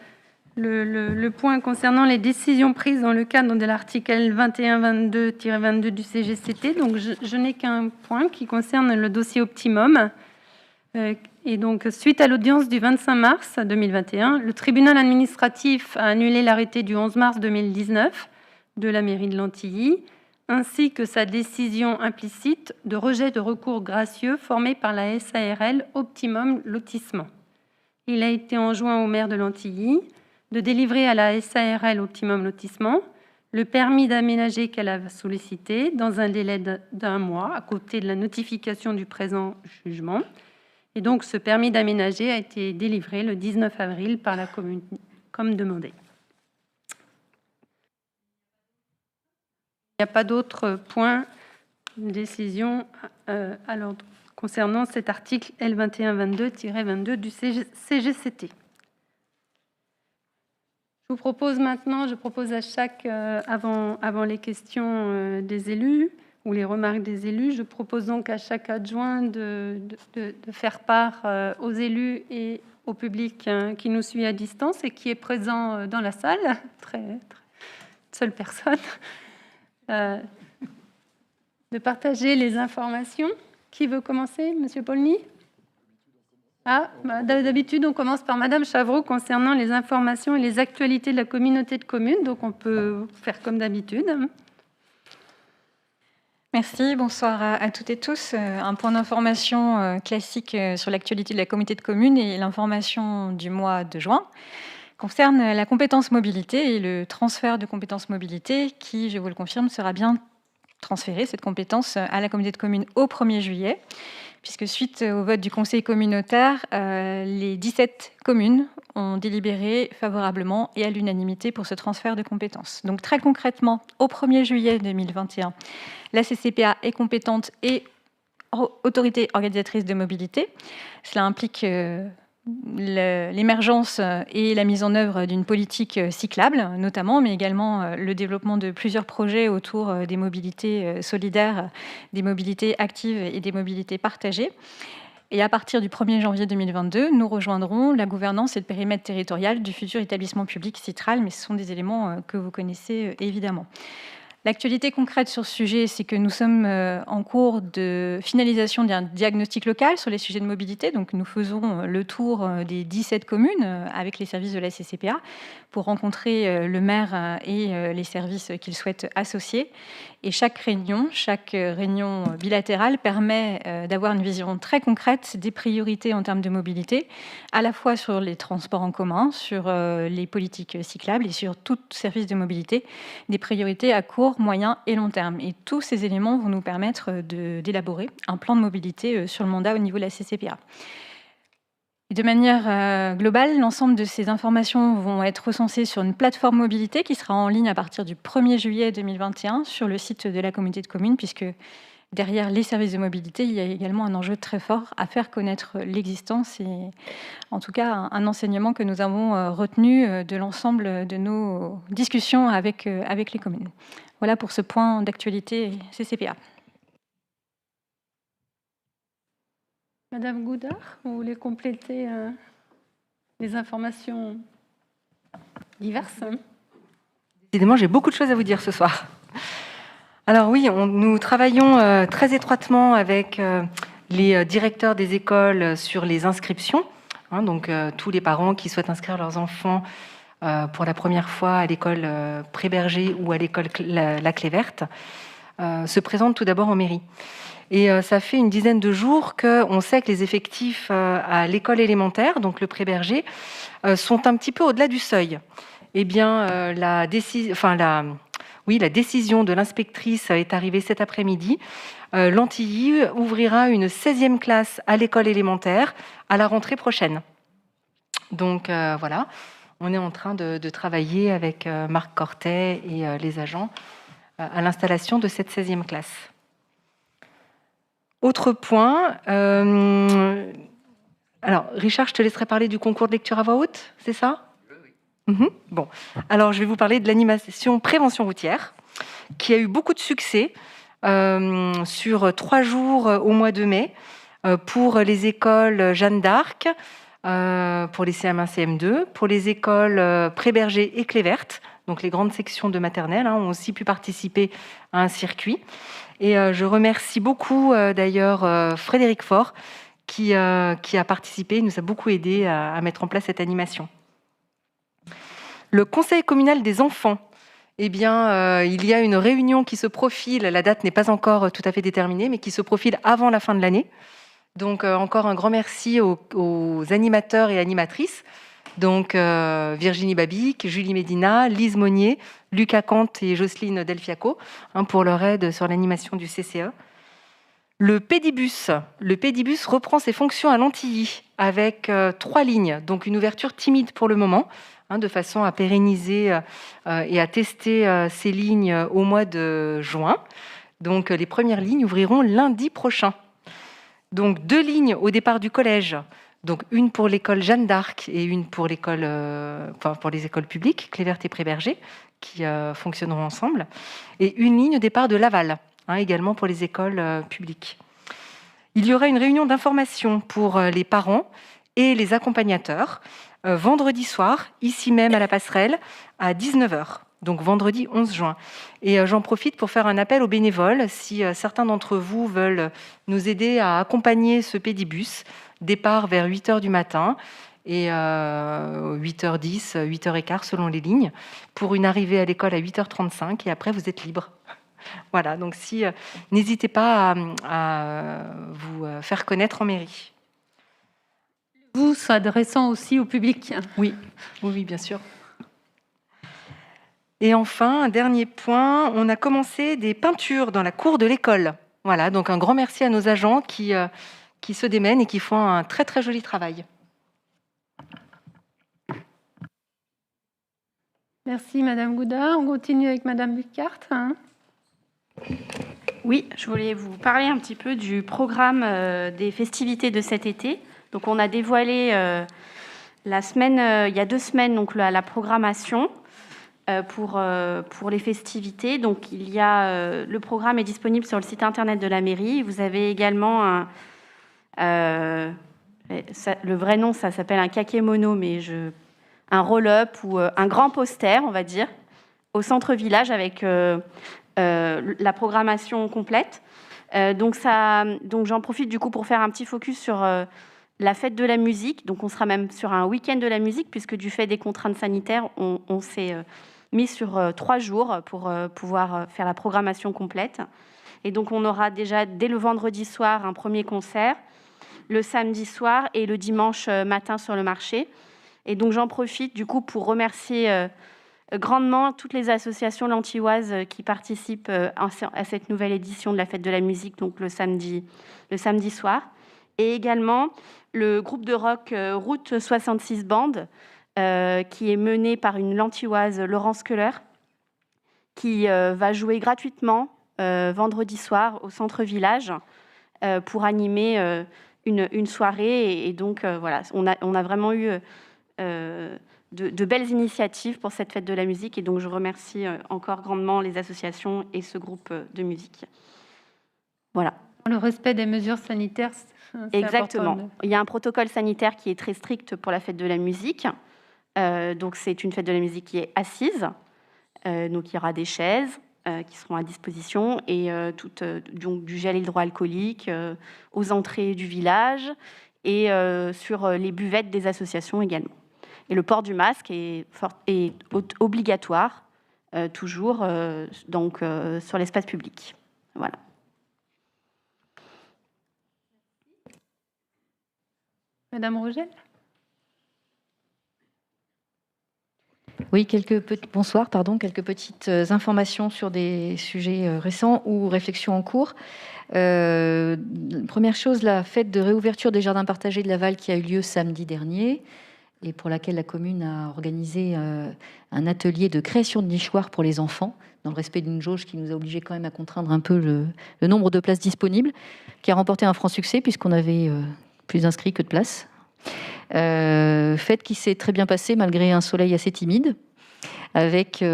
Le point concernant les décisions prises dans le cadre de l'article 2122-22 du CGCT. Donc, je n'ai qu'un point qui concerne le dossier Optimum. Et donc, suite à l'audience du 25 mars 2021, le tribunal administratif a annulé l'arrêté du 11 mars 2019 de la mairie de Lantilly, ainsi que sa décision implicite de rejet de recours gracieux formé par la SARL Optimum Lotissement. Il a été enjoint au maire de Lantilly de délivrer à la SARL Optimum Lotissement le permis d'aménager qu'elle a sollicité dans un délai d'1 mois à côté de la notification du présent jugement. Et donc, ce permis d'aménager a été délivré le 19 avril par la commune, comme demandé. Il n'y a pas d'autres points de décision à l'ordre concernant cet article L2122-22 du CGCT. Je propose à chaque, avant les questions des élus, ou les remarques des élus, je propose donc à chaque adjoint de faire part aux élus et au public qui nous suit à distance et qui est présent dans la salle, très seule personne, de partager les informations. Qui veut commencer? Monsieur Paulny? D'habitude, on commence par Madame Chavreau concernant les informations et les actualités de la communauté de communes, donc on peut faire comme d'habitude. Merci, bonsoir à toutes et tous. Un point d'information classique sur l'actualité de la communauté de communes et l'information du mois de juin concerne la compétence mobilité et le transfert de compétence mobilité qui, je vous le confirme, sera bien transféré, cette compétence, à la communauté de communes au 1er juillet, puisque suite au vote du conseil communautaire, les 17 communes ont délibéré favorablement et à l'unanimité pour ce transfert de compétences. Donc très concrètement, au 1er juillet 2021, la CCPA est compétente et autorité organisatrice de mobilité. Cela implique l'émergence et la mise en œuvre d'une politique cyclable, notamment, mais également le développement de plusieurs projets autour des mobilités solidaires, des mobilités actives et des mobilités partagées. Et à partir du 1er janvier 2022, nous rejoindrons la gouvernance et le périmètre territorial du futur établissement public Citral, mais ce sont des éléments que vous connaissez évidemment. L'actualité concrète sur ce sujet, c'est que nous sommes en cours de finalisation d'un diagnostic local sur les sujets de mobilité. Donc, nous faisons le tour des 17 communes avec les services de la CCPA pour rencontrer le maire et les services qu'il souhaite associer. Et chaque réunion bilatérale permet d'avoir une vision très concrète des priorités en termes de mobilité, à la fois sur les transports en commun, sur les politiques cyclables et sur tout service de mobilité, des priorités à court, moyen et long terme. Et tous ces éléments vont nous permettre d'élaborer un plan de mobilité sur le mandat au niveau de la CCPA. Et de manière globale, l'ensemble de ces informations vont être recensées sur une plateforme mobilité qui sera en ligne à partir du 1er juillet 2021 sur le site de la communauté de communes, puisque derrière les services de mobilité, il y a également un enjeu très fort à faire connaître l'existence et en tout cas un enseignement que nous avons retenu de l'ensemble de nos discussions avec les communes. Voilà pour ce point d'actualité CCPA. Madame Goudard, vous voulez compléter les informations diverses? Décidément, j'ai beaucoup de choses à vous dire ce soir. Alors oui, nous travaillons très étroitement avec les directeurs des écoles sur les inscriptions. Donc tous les parents qui souhaitent inscrire leurs enfants pour la première fois à l'école Pré-Berger ou à l'école La Clé Verte se présentent tout d'abord en mairie. Et ça fait une dizaine de jours qu'on sait que les effectifs à l'école élémentaire, donc le Pré-Berger, sont un petit peu au-delà du seuil. Eh bien, la décision de l'inspectrice est arrivée cet après-midi. L'Antilly ouvrira une 16e classe à l'école élémentaire à la rentrée prochaine. Donc voilà, on est en train de travailler avec Marc Cortet et les agents à l'installation de cette 16e classe. Autre point, alors Richard, je te laisserai parler du concours de lecture à voix haute, c'est ça ? Oui. Bon, alors je vais vous parler de l'animation prévention routière, qui a eu beaucoup de succès sur 3 jours au mois de mai pour les écoles Jeanne d'Arc, pour les CM1, CM2, pour les écoles Pré-Berger et Clé Verte, donc les grandes sections de maternelle ont aussi pu participer à un circuit. Et je remercie beaucoup d'ailleurs Frédéric Faure qui a participé, nous a beaucoup aidé à mettre en place cette animation. Le conseil communal des enfants, eh bien, il y a une réunion qui se profile, la date n'est pas encore tout à fait déterminée, mais qui se profile avant la fin de l'année. Donc encore un grand merci aux animateurs et animatrices. Donc Virginie Babic, Julie Médina, Lise Monnier, Lucas Kant et Jocelyne Delfiaco pour leur aide sur l'animation du CCE. Le Pédibus reprend ses fonctions à l'Antilly avec 3 lignes, donc une ouverture timide pour le moment, de façon à pérenniser et à tester ces lignes au mois de juin. Donc les premières lignes ouvriront lundi prochain. Donc 2 lignes au départ du collège. Donc une pour l'école Jeanne d'Arc et une pour l'école, pour les écoles publiques, Clé Verte et Pré-Berger, qui fonctionneront ensemble, et une ligne au départ de Laval, également pour les écoles publiques. Il y aura une réunion d'information pour les parents et les accompagnateurs vendredi soir, ici même à la Passerelle, à 19h. Donc vendredi 11 juin. Et j'en profite pour faire un appel aux bénévoles, si certains d'entre vous veulent nous aider à accompagner ce pédibus, départ vers 8h du matin et 8h10, 8h15 selon les lignes, pour une arrivée à l'école à 8h35 et après vous êtes libre. Voilà, donc n'hésitez pas à vous faire connaître en mairie. Vous s'adressant aussi au public. Oui, bien sûr. Et enfin, un dernier point, on a commencé des peintures dans la cour de l'école. Voilà, donc un grand merci à nos agents qui se démènent et qui font un très très joli travail. Merci Madame Goudard. On continue avec Madame Bucart. Oui, je voulais vous parler un petit peu du programme des festivités de cet été. Donc on a dévoilé il y a 2 semaines, donc la programmation pour les festivités. Donc le programme est disponible sur le site internet de la mairie. Vous avez également le vrai nom, ça s'appelle un kakémono, mais un roll-up ou un grand poster, on va dire, au centre-village avec la programmation complète. Donc j'en profite du coup pour faire un petit focus sur la fête de la musique. Donc on sera même sur un week-end de la musique, puisque du fait des contraintes sanitaires, on s'est mis sur 3 jours pour pouvoir faire la programmation complète. Et donc on aura déjà dès le vendredi soir un premier concert, le samedi soir et le dimanche matin sur le marché. Et donc j'en profite du coup pour remercier grandement toutes les associations lantilloises qui participent à cette nouvelle édition de la fête de la musique, donc le samedi soir. Et également le groupe de rock Route 66 Band, qui est mené par une lantilloise, Laurence Keller, qui va jouer gratuitement vendredi soir au centre-village pour animer une soirée. Et donc, voilà, on a vraiment eu de belles initiatives pour cette fête de la musique. Et donc, je remercie encore grandement les associations et ce groupe de musique. Voilà. Le respect des mesures sanitaires, c'est exactement. important. Il y a un protocole sanitaire qui est très strict pour la fête de la musique. Donc, c'est une fête de la musique qui est assise. Donc, il y aura des chaises qui seront à disposition et donc, du gel hydroalcoolique aux entrées du village et sur les buvettes des associations également. Et le port du masque est obligatoire, toujours, donc, sur l'espace public. Voilà. Madame Rogel ? Oui, quelques petites informations sur des sujets récents ou réflexions en cours. Première chose, la fête de réouverture des jardins partagés de Laval qui a eu lieu samedi dernier et pour laquelle la commune a organisé un atelier de création de nichoirs pour les enfants, dans le respect d'une jauge qui nous a obligés quand même à contraindre un peu le nombre de places disponibles, qui a remporté un franc succès puisqu'on avait plus d'inscrits que de places. Fête qui s'est très bien passée malgré un soleil assez timide, avec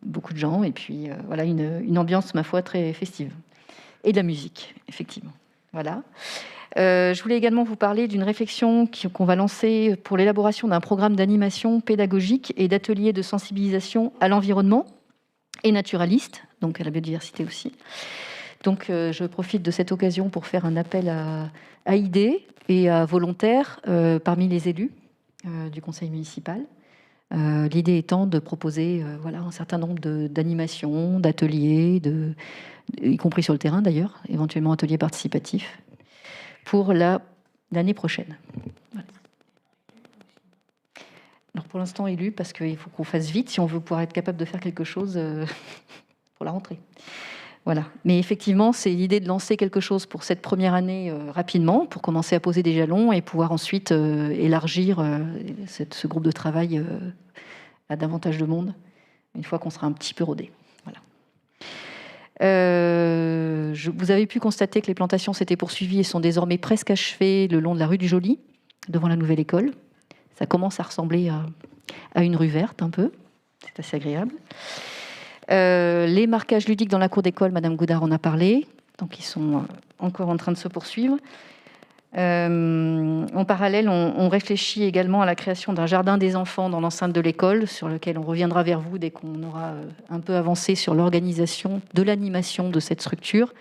beaucoup de gens et puis voilà une ambiance, ma foi, très festive. Et de la musique, effectivement. Voilà. Je voulais également vous parler d'une réflexion qu'on va lancer pour l'élaboration d'un programme d'animation pédagogique et d'ateliers de sensibilisation à l'environnement et naturaliste, donc à la biodiversité aussi. Donc je profite de cette occasion pour faire un appel à idées et à volontaires parmi les élus du conseil municipal. L'idée étant de proposer un certain nombre d'animations, d'ateliers, y compris sur le terrain d'ailleurs, éventuellement ateliers participatifs, pour l'année prochaine. Voilà. Alors pour l'instant élu, parce qu'il faut qu'on fasse vite si on veut pouvoir être capable de faire quelque chose pour la rentrée. Voilà. Mais effectivement, c'est l'idée de lancer quelque chose pour cette première année rapidement, pour commencer à poser des jalons et pouvoir ensuite élargir ce groupe de travail à davantage de monde, une fois qu'on sera un petit peu rodé. Voilà. Vous avez pu constater que les plantations s'étaient poursuivies et sont désormais presque achevées le long de la rue du Joly, devant la nouvelle école. Ça commence à ressembler à une rue verte un peu. C'est assez agréable. Les marquages ludiques dans la cour d'école, Madame Goudard en a parlé, donc ils sont encore en train de se poursuivre. En parallèle, on réfléchit également à la création d'un jardin des enfants dans l'enceinte de l'école, sur lequel on reviendra vers vous dès qu'on aura un peu avancé sur l'organisation de l'animation de cette structure,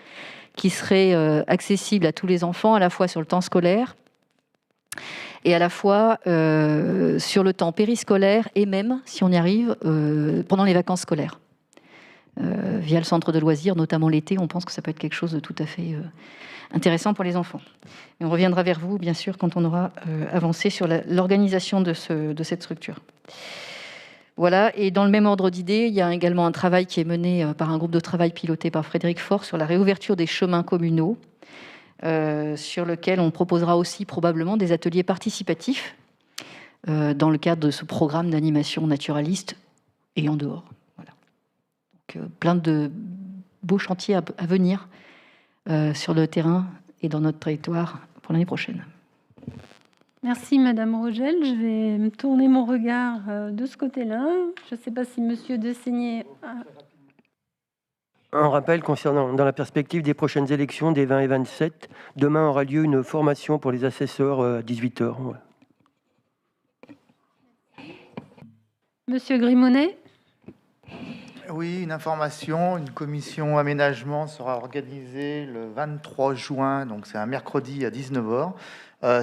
qui serait accessible à tous les enfants, à la fois sur le temps scolaire et à la fois sur le temps périscolaire et même, si on y arrive, pendant les vacances scolaires. Via le centre de loisirs, notamment l'été, on pense que ça peut être quelque chose de tout à fait intéressant pour les enfants. Et on reviendra vers vous, bien sûr, quand on aura avancé sur l'organisation de cette structure. Voilà, et dans le même ordre d'idées, il y a également un travail qui est mené par un groupe de travail piloté par Frédéric Faure sur la réouverture des chemins communaux, sur lequel on proposera aussi probablement des ateliers participatifs dans le cadre de ce programme d'animation naturaliste et en dehors. Plein de beaux chantiers à venir sur le terrain et dans notre territoire pour l'année prochaine. Merci Madame Rogel. Je vais me tourner mon regard de ce côté-là. Je ne sais pas si Monsieur Dessaigné... Un rappel concernant, dans la perspective des prochaines élections des 20 et 27, demain aura lieu une formation pour les assesseurs à 18h. Ouais. Monsieur Grimonnet? Oui, une information, une commission aménagement sera organisée le 23 juin, donc c'est un mercredi à 19h.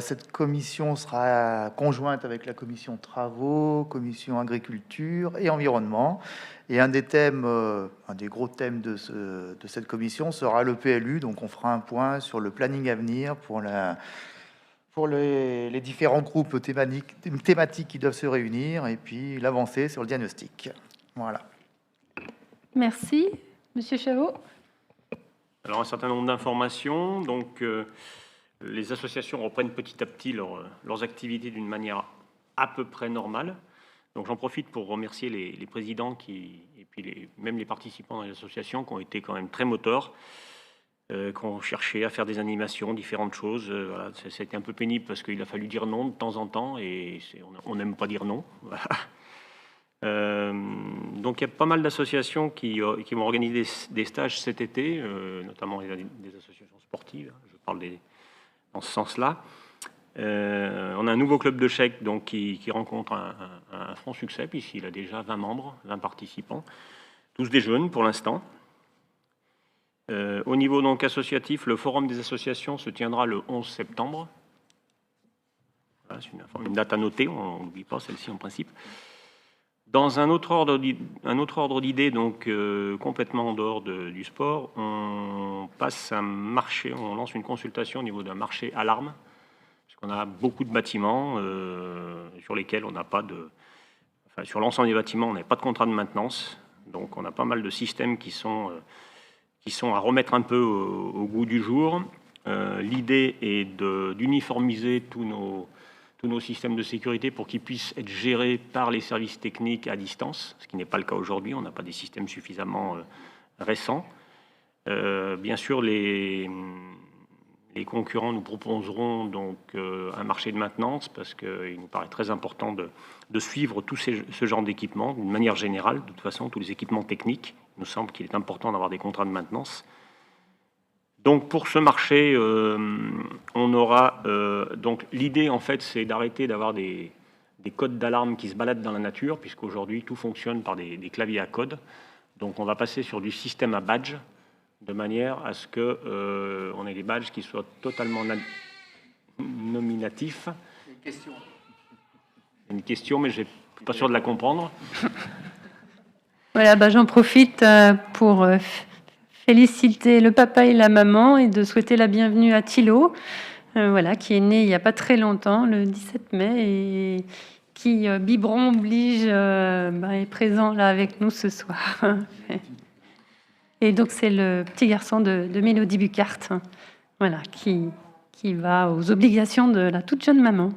Cette commission sera conjointe avec la commission travaux, commission agriculture et environnement. Et un des thèmes, un des gros thèmes de cette commission sera le PLU. Donc on fera un point sur le planning à venir pour les différents groupes thématiques qui doivent se réunir et puis l'avancée sur le diagnostic. Voilà. Merci. Monsieur Chavot? Alors, un certain nombre d'informations. Donc, les associations reprennent petit à petit leurs activités d'une manière à peu près normale. Donc, j'en profite pour remercier les présidents et puis même les participants dans les associations qui ont été quand même très moteurs, qui ont cherché à faire des animations, différentes choses. Voilà, ça a été un peu pénible parce qu'il a fallu dire non de temps en temps et on n'aime pas dire non. Voilà. Donc il y a pas mal d'associations qui vont organiser des stages cet été, notamment des associations sportives, je parle dans ce sens-là. On a un nouveau club de chèques donc, qui rencontre un franc succès, puisqu'il a déjà 20 membres, 20 participants, tous des jeunes pour l'instant. Au niveau donc, associatif, le forum des associations se tiendra le 11 septembre. Voilà, c'est une date à noter, on n'oublie pas celle-ci en principe. Dans un autre ordre d'idées, donc complètement en dehors du sport, on passe un marché, on lance une consultation au niveau d'un marché alarme, parce qu'on a beaucoup de bâtiments sur lesquels on n'a pas de, enfin sur l'ensemble des bâtiments, on n'a pas de contrat de maintenance, donc on a pas mal de systèmes qui sont à remettre un peu au goût du jour. L'idée est d'uniformiser tous nos systèmes de sécurité pour qu'ils puissent être gérés par les services techniques à distance, ce qui n'est pas le cas aujourd'hui, on n'a pas des systèmes suffisamment récents. Bien sûr, les concurrents nous proposeront donc un marché de maintenance, parce qu'il nous paraît très important de suivre tout ce genre d'équipements, d'une manière générale, de toute façon, tous les équipements techniques. Il nous semble qu'il est important d'avoir des contrats de maintenance. Donc pour ce marché, on aura donc l'idée en fait, c'est d'arrêter d'avoir des codes d'alarme qui se baladent dans la nature, puisqu'aujourd'hui tout fonctionne par des claviers à code. Donc on va passer sur du système à badge, de manière à ce que on ait des badges qui soient totalement nominatifs. Une question, mais je ne suis pas sûr de la comprendre. Voilà, j'en profite pour féliciter le papa et la maman et de souhaiter la bienvenue à Thilo, voilà, qui est né il n'y a pas très longtemps, le 17 mai, et qui, biberon oblige, est présent là avec nous ce soir. Et donc c'est le petit garçon de Mélodie Bucart, voilà, qui va aux obligations de la toute jeune maman.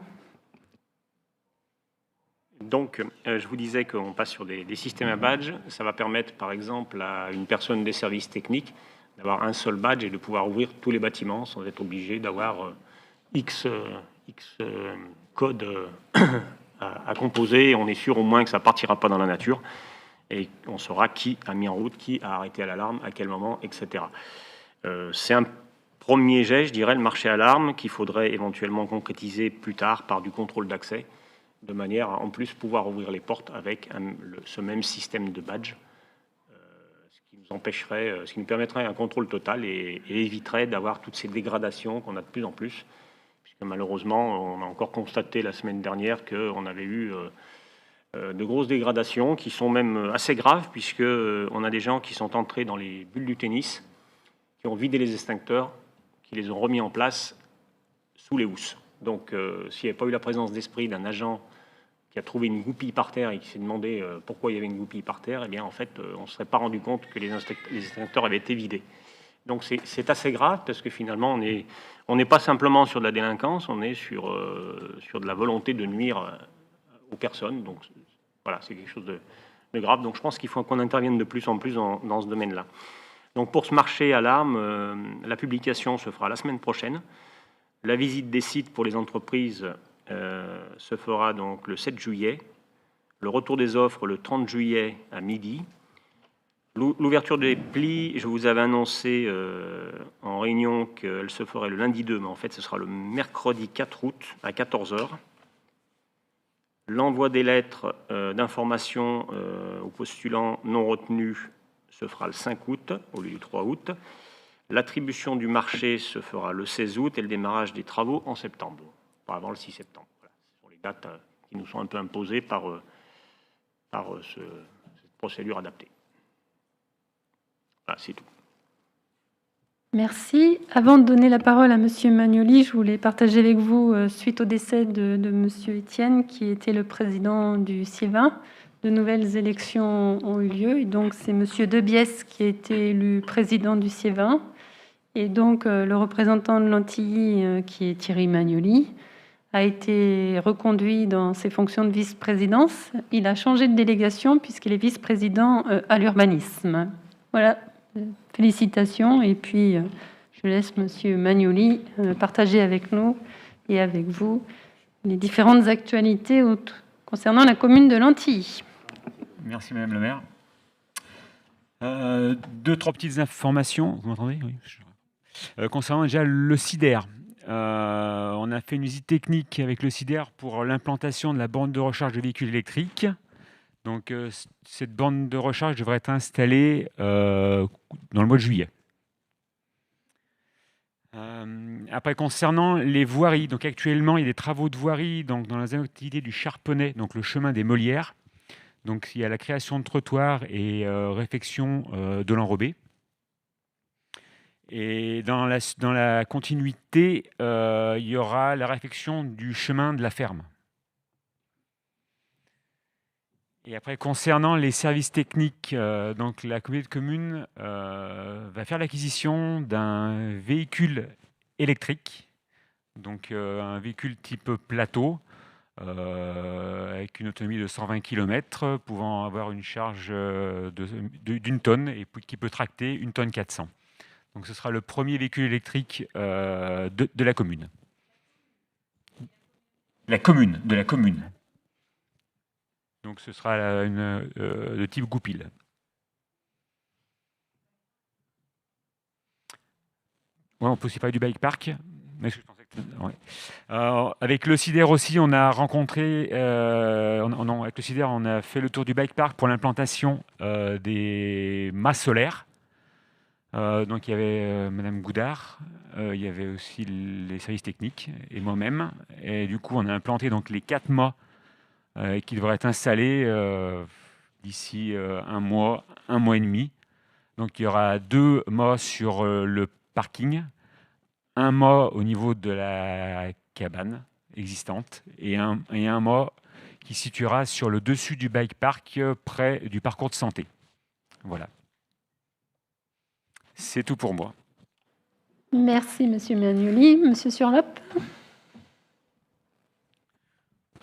Donc, je vous disais qu'on passe sur des systèmes à badge. Ça va permettre, par exemple, à une personne des services techniques d'avoir un seul badge et de pouvoir ouvrir tous les bâtiments sans être obligé d'avoir X codes à composer. Et on est sûr au moins que ça ne partira pas dans la nature et on saura qui a mis en route, qui a arrêté à l'alarme, à quel moment, etc. C'est un premier jet, je dirais, le marché alarme qu'il faudrait éventuellement concrétiser plus tard par du contrôle d'accès, de manière à en plus pouvoir ouvrir les portes avec ce même système de badge, ce qui nous permettrait un contrôle total et éviterait d'avoir toutes ces dégradations qu'on a de plus en plus, puisque malheureusement, on a encore constaté la semaine dernière qu'on avait eu de grosses dégradations qui sont même assez graves, puisqu'on a des gens qui sont entrés dans les bulles du tennis, qui ont vidé les extincteurs, qui les ont remis en place sous les housses. Donc, s'il n'y avait pas eu la présence d'esprit d'un agent qui a trouvé une goupille par terre et qui s'est demandé pourquoi il y avait une goupille par terre, eh bien, en fait, on ne se serait pas rendu compte que les extincteurs avaient été vidés. Donc, c'est assez grave parce que finalement, on n'est pas simplement sur de la délinquance, on est sur de la volonté de nuire aux personnes. Donc, voilà, c'est quelque chose de grave. Donc, je pense qu'il faut qu'on intervienne de plus en plus dans ce domaine-là. Donc, pour ce marché alarme, la publication se fera la semaine prochaine. La visite des sites pour les entreprises se fera donc le 7 juillet, le retour des offres le 30 juillet à midi. L'ouverture des plis, je vous avais annoncé en réunion qu'elle se ferait le lundi 2, mais en fait ce sera le mercredi 4 août à 14 h. L'envoi des lettres d'information aux postulants non retenus se fera le 5 août au lieu du 3 août. L'attribution du marché se fera le 16 août et le démarrage des travaux en septembre, pas avant le 6 septembre. Voilà. Ce sont les dates qui nous sont un peu imposées par cette procédure adaptée. Voilà, c'est tout. Merci. Avant de donner la parole à Monsieur Magnoli, je voulais partager avec vous, suite au décès de Monsieur Étienne, qui était le président du CIEVin, de nouvelles élections ont eu lieu. Et donc, c'est Monsieur Debiès qui a été élu président du CIEVin. Et donc, le représentant de l'Antilly, qui est Thierry Magnoli, a été reconduit dans ses fonctions de vice-présidence. Il a changé de délégation puisqu'il est vice-président à l'urbanisme. Voilà. Félicitations, et puis je laisse Monsieur Magnoli partager avec nous et avec vous les différentes actualités concernant la commune de l'Antilly. Merci Madame le maire. 2-3 petites informations, vous m'entendez? Oui. Concernant déjà le CIDER. On a fait une visite technique avec le CIDER pour l'implantation de la borne de recharge de véhicules électriques. Donc, cette borne de recharge devrait être installée dans le mois de juillet. Après, concernant les voiries, donc actuellement, il y a des travaux de voirie donc, dans la zone d'activité du Charponnet, donc le chemin des Molières. Donc, il y a la création de trottoirs et réfection de l'enrobé. Et dans la continuité, il y aura la réfection du chemin de la ferme. Et après, concernant les services techniques, donc la communauté de communes va faire l'acquisition d'un véhicule électrique, donc un véhicule type plateau, avec une autonomie de 120 km, pouvant avoir une charge d'une tonne et qui peut tracter 1 tonne 400. Donc ce sera le premier véhicule électrique de la commune. De la commune. Donc ce sera de type Goupil. Ouais, on peut aussi parler du bike park. Mais je pensais que... ouais. Avec le CIDER aussi, on a rencontré... avec le CIDER, on a fait le tour du bike park pour l'implantation des mâts solaires. Donc il y avait Madame Goudard, il y avait aussi les services techniques et moi-même. Et du coup, on a implanté donc les 4 mâts qui devrait être installé d'ici un mois et demi. Donc il y aura 2 mâts sur le parking, 1 mât au niveau de la cabane existante et un mât qui se situera sur le dessus du bike park près du parcours de santé. Voilà. C'est tout pour moi. Merci Monsieur Magnoli. Monsieur Surlop.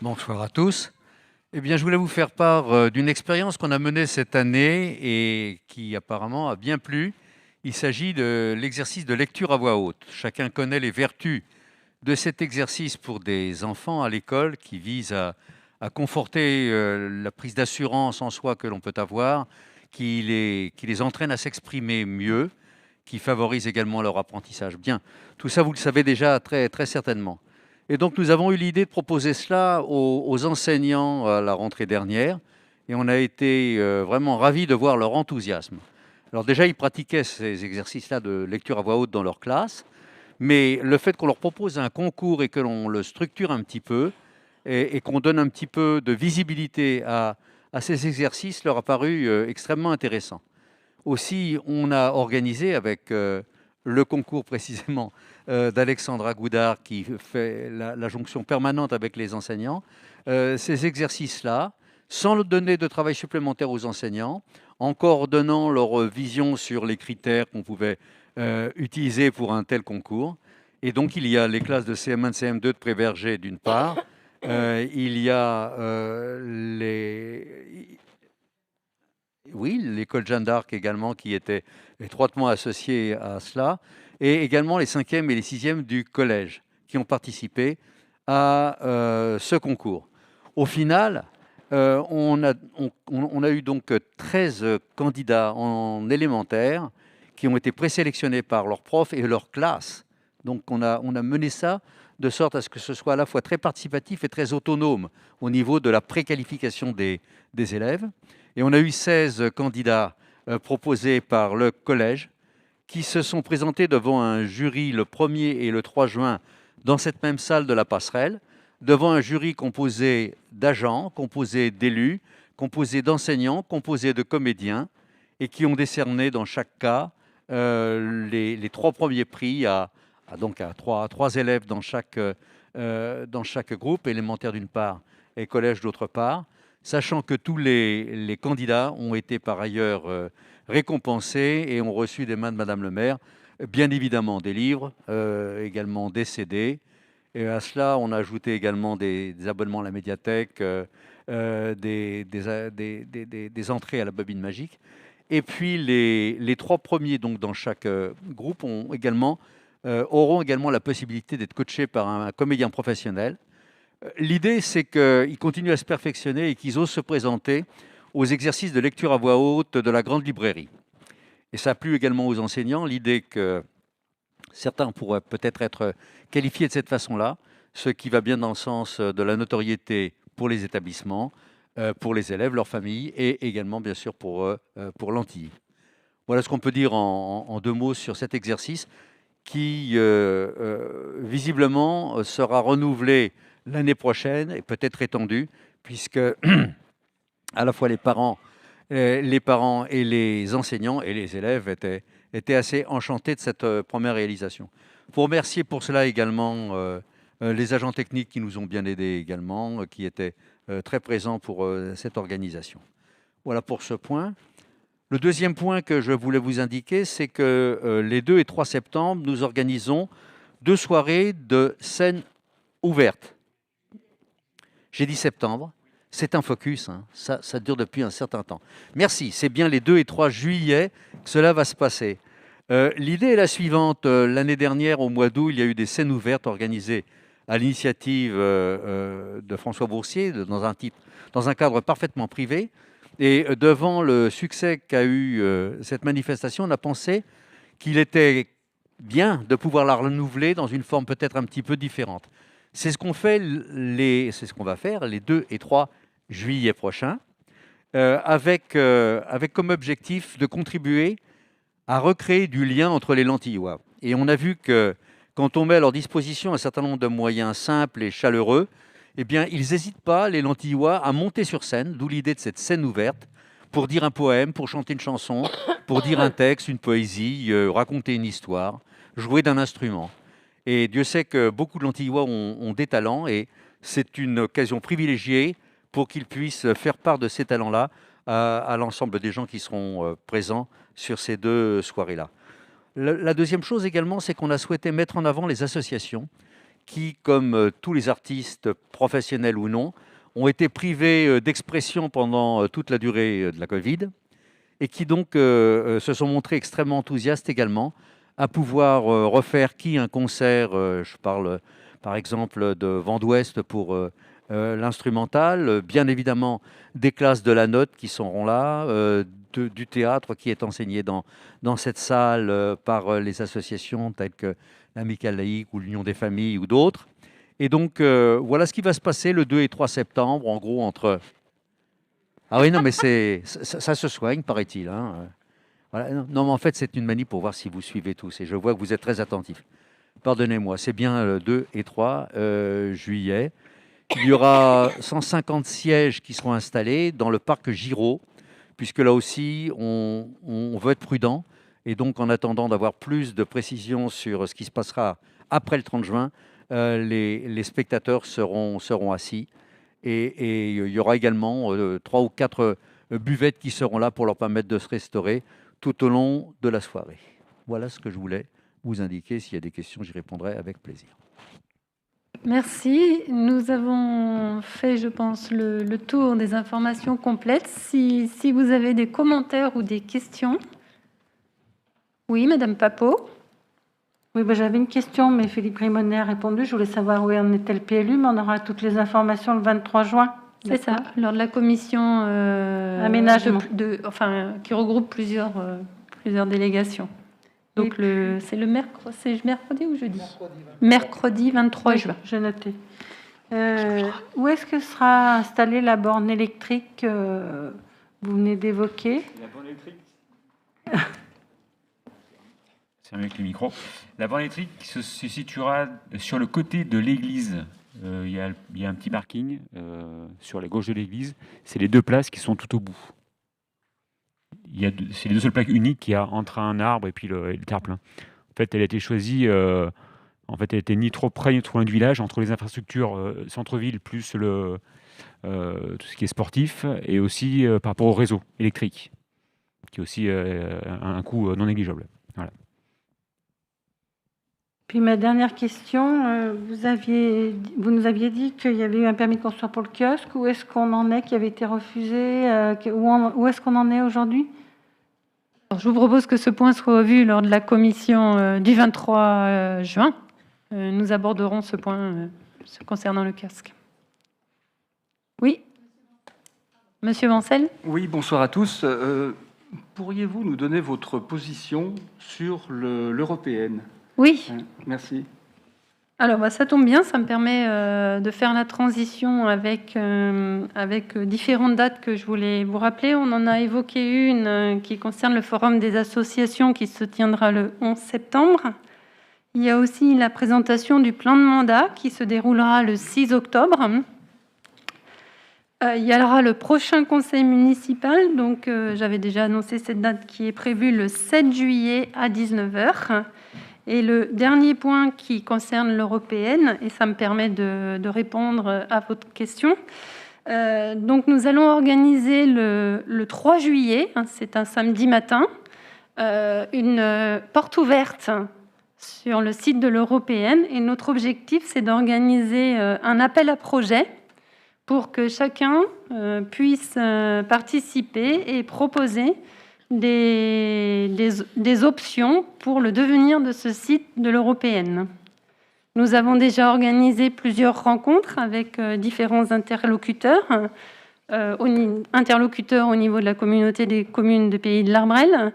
Bonsoir à tous. Eh bien, je voulais vous faire part d'une expérience qu'on a menée cette année et qui apparemment a bien plu. Il s'agit de l'exercice de lecture à voix haute. Chacun connaît les vertus de cet exercice pour des enfants à l'école qui vise à conforter la prise d'assurance en soi que l'on peut avoir, qui les entraîne à s'exprimer mieux, qui favorise également leur apprentissage. Bien, tout ça, vous le savez déjà très, très certainement. Et donc, nous avons eu l'idée de proposer cela aux enseignants à la rentrée dernière. Et on a été vraiment ravis de voir leur enthousiasme. Alors déjà, ils pratiquaient ces exercices-là de lecture à voix haute dans leur classe. Mais le fait qu'on leur propose un concours et que l'on le structure un petit peu et qu'on donne un petit peu de visibilité à ces exercices leur a paru extrêmement intéressant. Aussi, on a organisé avec le concours précisément d'Alexandra Goudard qui fait la jonction permanente avec les enseignants, ces exercices-là, sans donner de travail supplémentaire aux enseignants, en coordonnant leur vision sur les critères qu'on pouvait utiliser pour un tel concours. Et donc, il y a les classes de CM1, CM2 de Préverger d'une part, il y a l'école Jeanne d'Arc également qui était étroitement associée à cela, et également les 5e et les 6e du collège qui ont participé à ce concours. Au final, on a eu donc 13 candidats en élémentaire qui ont été présélectionnés par leurs profs et leur classe. Donc on a mené ça de sorte à ce que ce soit à la fois très participatif et très autonome au niveau de la préqualification des élèves. Et on a eu 16 candidats proposés par le collège qui se sont présentés devant un jury le 1er et le 3 juin dans cette même salle de la Passerelle, devant un jury composé d'agents, composé d'élus, composé d'enseignants, composé de comédiens, et qui ont décerné dans chaque cas les 3 premiers prix à trois élèves dans chaque groupe, élémentaire d'une part et collège d'autre part, sachant que tous les candidats ont été par ailleurs récompensés et ont reçu des mains de Madame le maire, bien évidemment des livres, également des CD. Et à cela, on a ajouté également des abonnements à la médiathèque, des entrées à la bobine magique. Et puis les 3 premiers donc, dans chaque groupe auront également la possibilité d'être coachés par un comédien professionnel. L'idée, c'est qu'ils continuent à se perfectionner et qu'ils osent se présenter aux exercices de lecture à voix haute de la grande librairie. Et ça a plu également aux enseignants, l'idée que certains pourraient peut-être être qualifiés de cette façon-là, ce qui va bien dans le sens de la notoriété pour les établissements, pour les élèves, leurs familles et également, bien sûr, pour l'Antilly. Voilà ce qu'on peut dire en 2 mots sur cet exercice qui, visiblement, sera renouvelé l'année prochaine et peut-être étendu, puisque à la fois les parents et les enseignants et les élèves étaient assez enchantés de cette première réalisation. Pour remercier pour cela également les agents techniques qui nous ont bien aidés également, qui étaient très présents pour cette organisation. Voilà pour ce point. Le deuxième point que je voulais vous indiquer, c'est que les 2 et 3 septembre, nous organisons 2 soirées de scène ouverte. J'ai dit septembre, c'est un focus, hein. Ça dure depuis un certain temps. Merci, c'est bien les 2 et 3 juillet que cela va se passer. L'idée est la suivante. L'année dernière, au mois d'août, il y a eu des scènes ouvertes organisées à l'initiative de François Boursier, dans un cadre parfaitement privé. Et devant le succès qu'a eu cette manifestation, on a pensé qu'il était bien de pouvoir la renouveler dans une forme peut-être un petit peu différente. C'est ce qu'on va faire les 2 et 3 juillet prochains, avec comme objectif de contribuer à recréer du lien entre les Lentillois. Et on a vu que quand on met à leur disposition un certain nombre de moyens simples et chaleureux, eh bien, ils n'hésitent pas, les Lentillois, à monter sur scène, d'où l'idée de cette scène ouverte, pour dire un poème, pour chanter une chanson, pour dire un texte, une poésie, raconter une histoire, jouer d'un instrument. Et Dieu sait que beaucoup de Lentillois ont des talents et c'est une occasion privilégiée pour qu'ils puissent faire part de ces talents-là à l'ensemble des gens qui seront présents sur ces 2 soirées-là. La deuxième chose également, c'est qu'on a souhaité mettre en avant les associations qui, comme tous les artistes, professionnels ou non, ont été privés d'expression pendant toute la durée de la Covid et qui donc se sont montrés extrêmement enthousiastes également à pouvoir refaire un concert, je parle par exemple de Vent d'Ouest pour l'instrumental, bien évidemment des classes de la note qui seront là, du théâtre qui est enseigné dans cette salle par les associations telles que l'Amicale laïque ou l'Union des familles ou d'autres. Et donc, voilà ce qui va se passer le 2 et 3 septembre, en gros, entre... Ah oui, non, mais ça se soigne, paraît-il. Hein. Voilà. Non, mais en fait, c'est une manie pour voir si vous suivez tous. Et je vois que vous êtes très attentifs. Pardonnez-moi, c'est bien le 2 et 3 juillet. Il y aura 150 sièges qui seront installés dans le parc Giraud, puisque là aussi, on veut être prudent. Et donc, en attendant d'avoir plus de précisions sur ce qui se passera après le 30 juin, les spectateurs seront assis. Et il y aura également 3 ou 4 buvettes qui seront là pour leur permettre de se restaurer tout au long de la soirée. Voilà ce que je voulais vous indiquer. S'il y a des questions, j'y répondrai avec plaisir. Merci. Nous avons fait, je pense, le tour des informations complètes. Si vous avez des commentaires ou des questions. Oui, Madame Papeau. Oui, j'avais une question, mais Philippe Rimonet a répondu. Je voulais savoir où en était le PLU, mais on aura toutes les informations le 23 juin. C'est ça, lors de la commission Aménagement. qui regroupe plusieurs délégations. Donc c'est le mercredi, c'est mercredi ou jeudi? Mercredi 23 juin. J'ai noté. Où est-ce que sera installée la borne électrique que vous venez d'évoquer? La borne électrique c'est avec le micro. La borne électrique se situera sur le côté de l'église. Il y a un petit parking sur la gauche de l'église. C'est les deux places qui sont tout au bout. C'est les deux seules plaques uniques qu'il y a entre un arbre et puis le terre-plein. En fait, elle a été choisie. Elle était ni trop près ni trop loin du village, entre les infrastructures centre-ville plus tout ce qui est sportif, et aussi par rapport au réseau électrique, qui est aussi un coût non négligeable. Voilà. Puis ma dernière question, vous nous aviez dit qu'il y avait eu un permis de construire pour le kiosque. Où est-ce qu'on en est, qui avait été refusé? Où est-ce qu'on en est aujourd'hui? Je vous propose que ce point soit revu lors de la commission du 23 juin. Nous aborderons ce point concernant le kiosque. Oui, Monsieur Vancel. Oui, bonsoir à tous. Pourriez-vous nous donner votre position sur l'européenne? Oui. Merci. Alors, ça tombe bien, ça me permet de faire la transition avec différentes dates que je voulais vous rappeler. On en a évoqué une qui concerne le Forum des associations qui se tiendra le 11 septembre. Il y a aussi la présentation du plan de mandat qui se déroulera le 6 octobre. Il y aura le prochain conseil municipal, donc j'avais déjà annoncé cette date qui est prévue le 7 juillet à 19h. Et le dernier point qui concerne l'européenne, et ça me permet de répondre à votre question. Donc nous allons organiser le 3 juillet, c'est un samedi matin, une porte ouverte sur le site de l'européenne. Et notre objectif, c'est d'organiser un appel à projet pour que chacun puisse participer et proposer des options pour le devenir de ce site de l'européenne. Nous avons déjà organisé plusieurs rencontres avec différents interlocuteurs au niveau de la communauté des communes de Pays de l'Arbrel,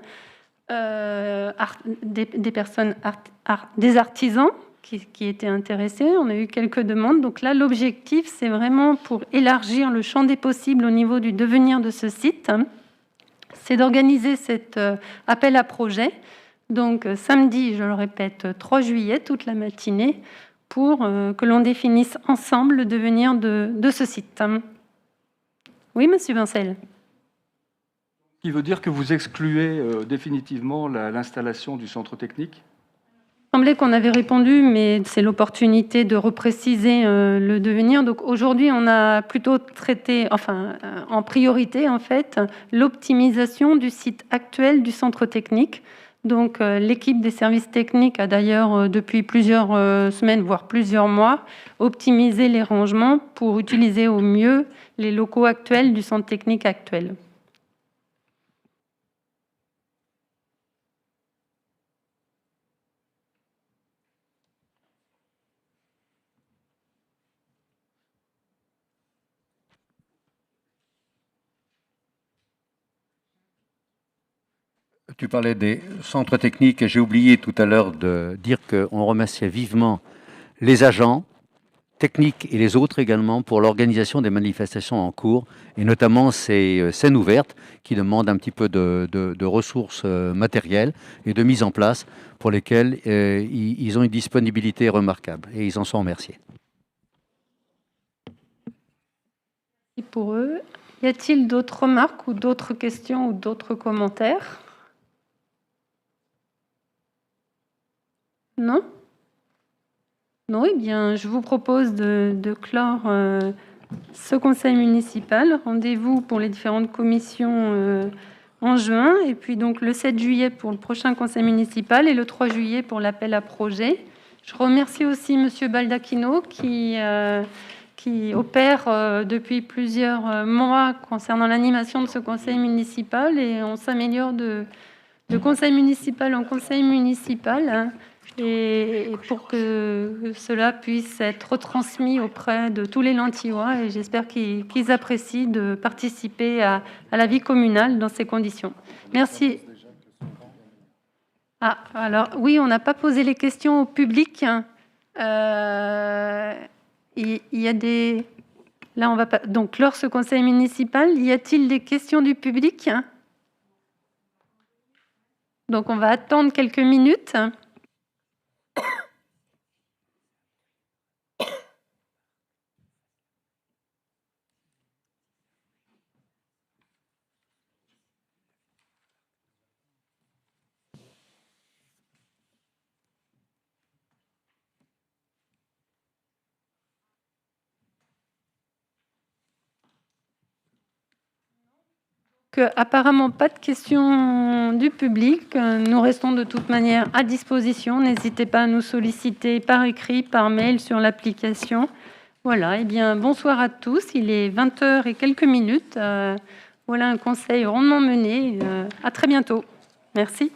des artisans qui étaient intéressés. On a eu quelques demandes. Donc là, l'objectif, c'est vraiment pour élargir le champ des possibles au niveau du devenir de ce site, c'est d'organiser cet appel à projet. Donc samedi, je le répète, 3 juillet, toute la matinée, pour que l'on définisse ensemble le devenir de ce site. Oui, Monsieur Vincel. Qui veut dire que vous excluez définitivement l'installation du centre technique? Il semblait qu'on avait répondu, mais c'est l'opportunité de repréciser le devenir. Donc aujourd'hui, on a plutôt traité, en priorité en fait, l'optimisation du site actuel du centre technique. Donc l'équipe des services techniques a d'ailleurs depuis plusieurs semaines, voire plusieurs mois, optimisé les rangements pour utiliser au mieux les locaux actuels du centre technique actuel. Tu parlais des centres techniques et j'ai oublié tout à l'heure de dire qu'on remerciait vivement les agents techniques et les autres également pour l'organisation des manifestations en cours et notamment ces scènes ouvertes qui demandent un petit peu de ressources matérielles et de mise en place pour lesquelles ils ont une disponibilité remarquable et ils en sont remerciés. Et pour eux, y a-t-il d'autres remarques ou d'autres questions ou d'autres commentaires ? Non ? Non, eh bien, je vous propose de clore ce conseil municipal. Rendez-vous pour les différentes commissions en juin, et puis donc le 7 juillet pour le prochain conseil municipal et le 3 juillet pour l'appel à projet. Je remercie aussi Monsieur Baldacchino qui opère depuis plusieurs mois concernant l'animation de ce conseil municipal, et on s'améliore de conseil municipal en conseil municipal. et pour que cela puisse être retransmis auprès de tous les Lentillois. Et j'espère qu'ils apprécient de participer à la vie communale dans ces conditions. Merci. Ah, alors oui, on n'a pas posé les questions au public. Il y a des... Là, on va pas... Donc, clore ce conseil municipal. Y a-t-il des questions du public? Donc, on va attendre quelques minutes. Apparemment, pas de questions du public. Nous restons de toute manière à disposition. N'hésitez pas à nous solliciter par écrit, par mail, sur l'application. Voilà, eh bien, bonsoir à tous. Il est 20h et quelques minutes. Voilà un conseil rondement mené. À très bientôt. Merci.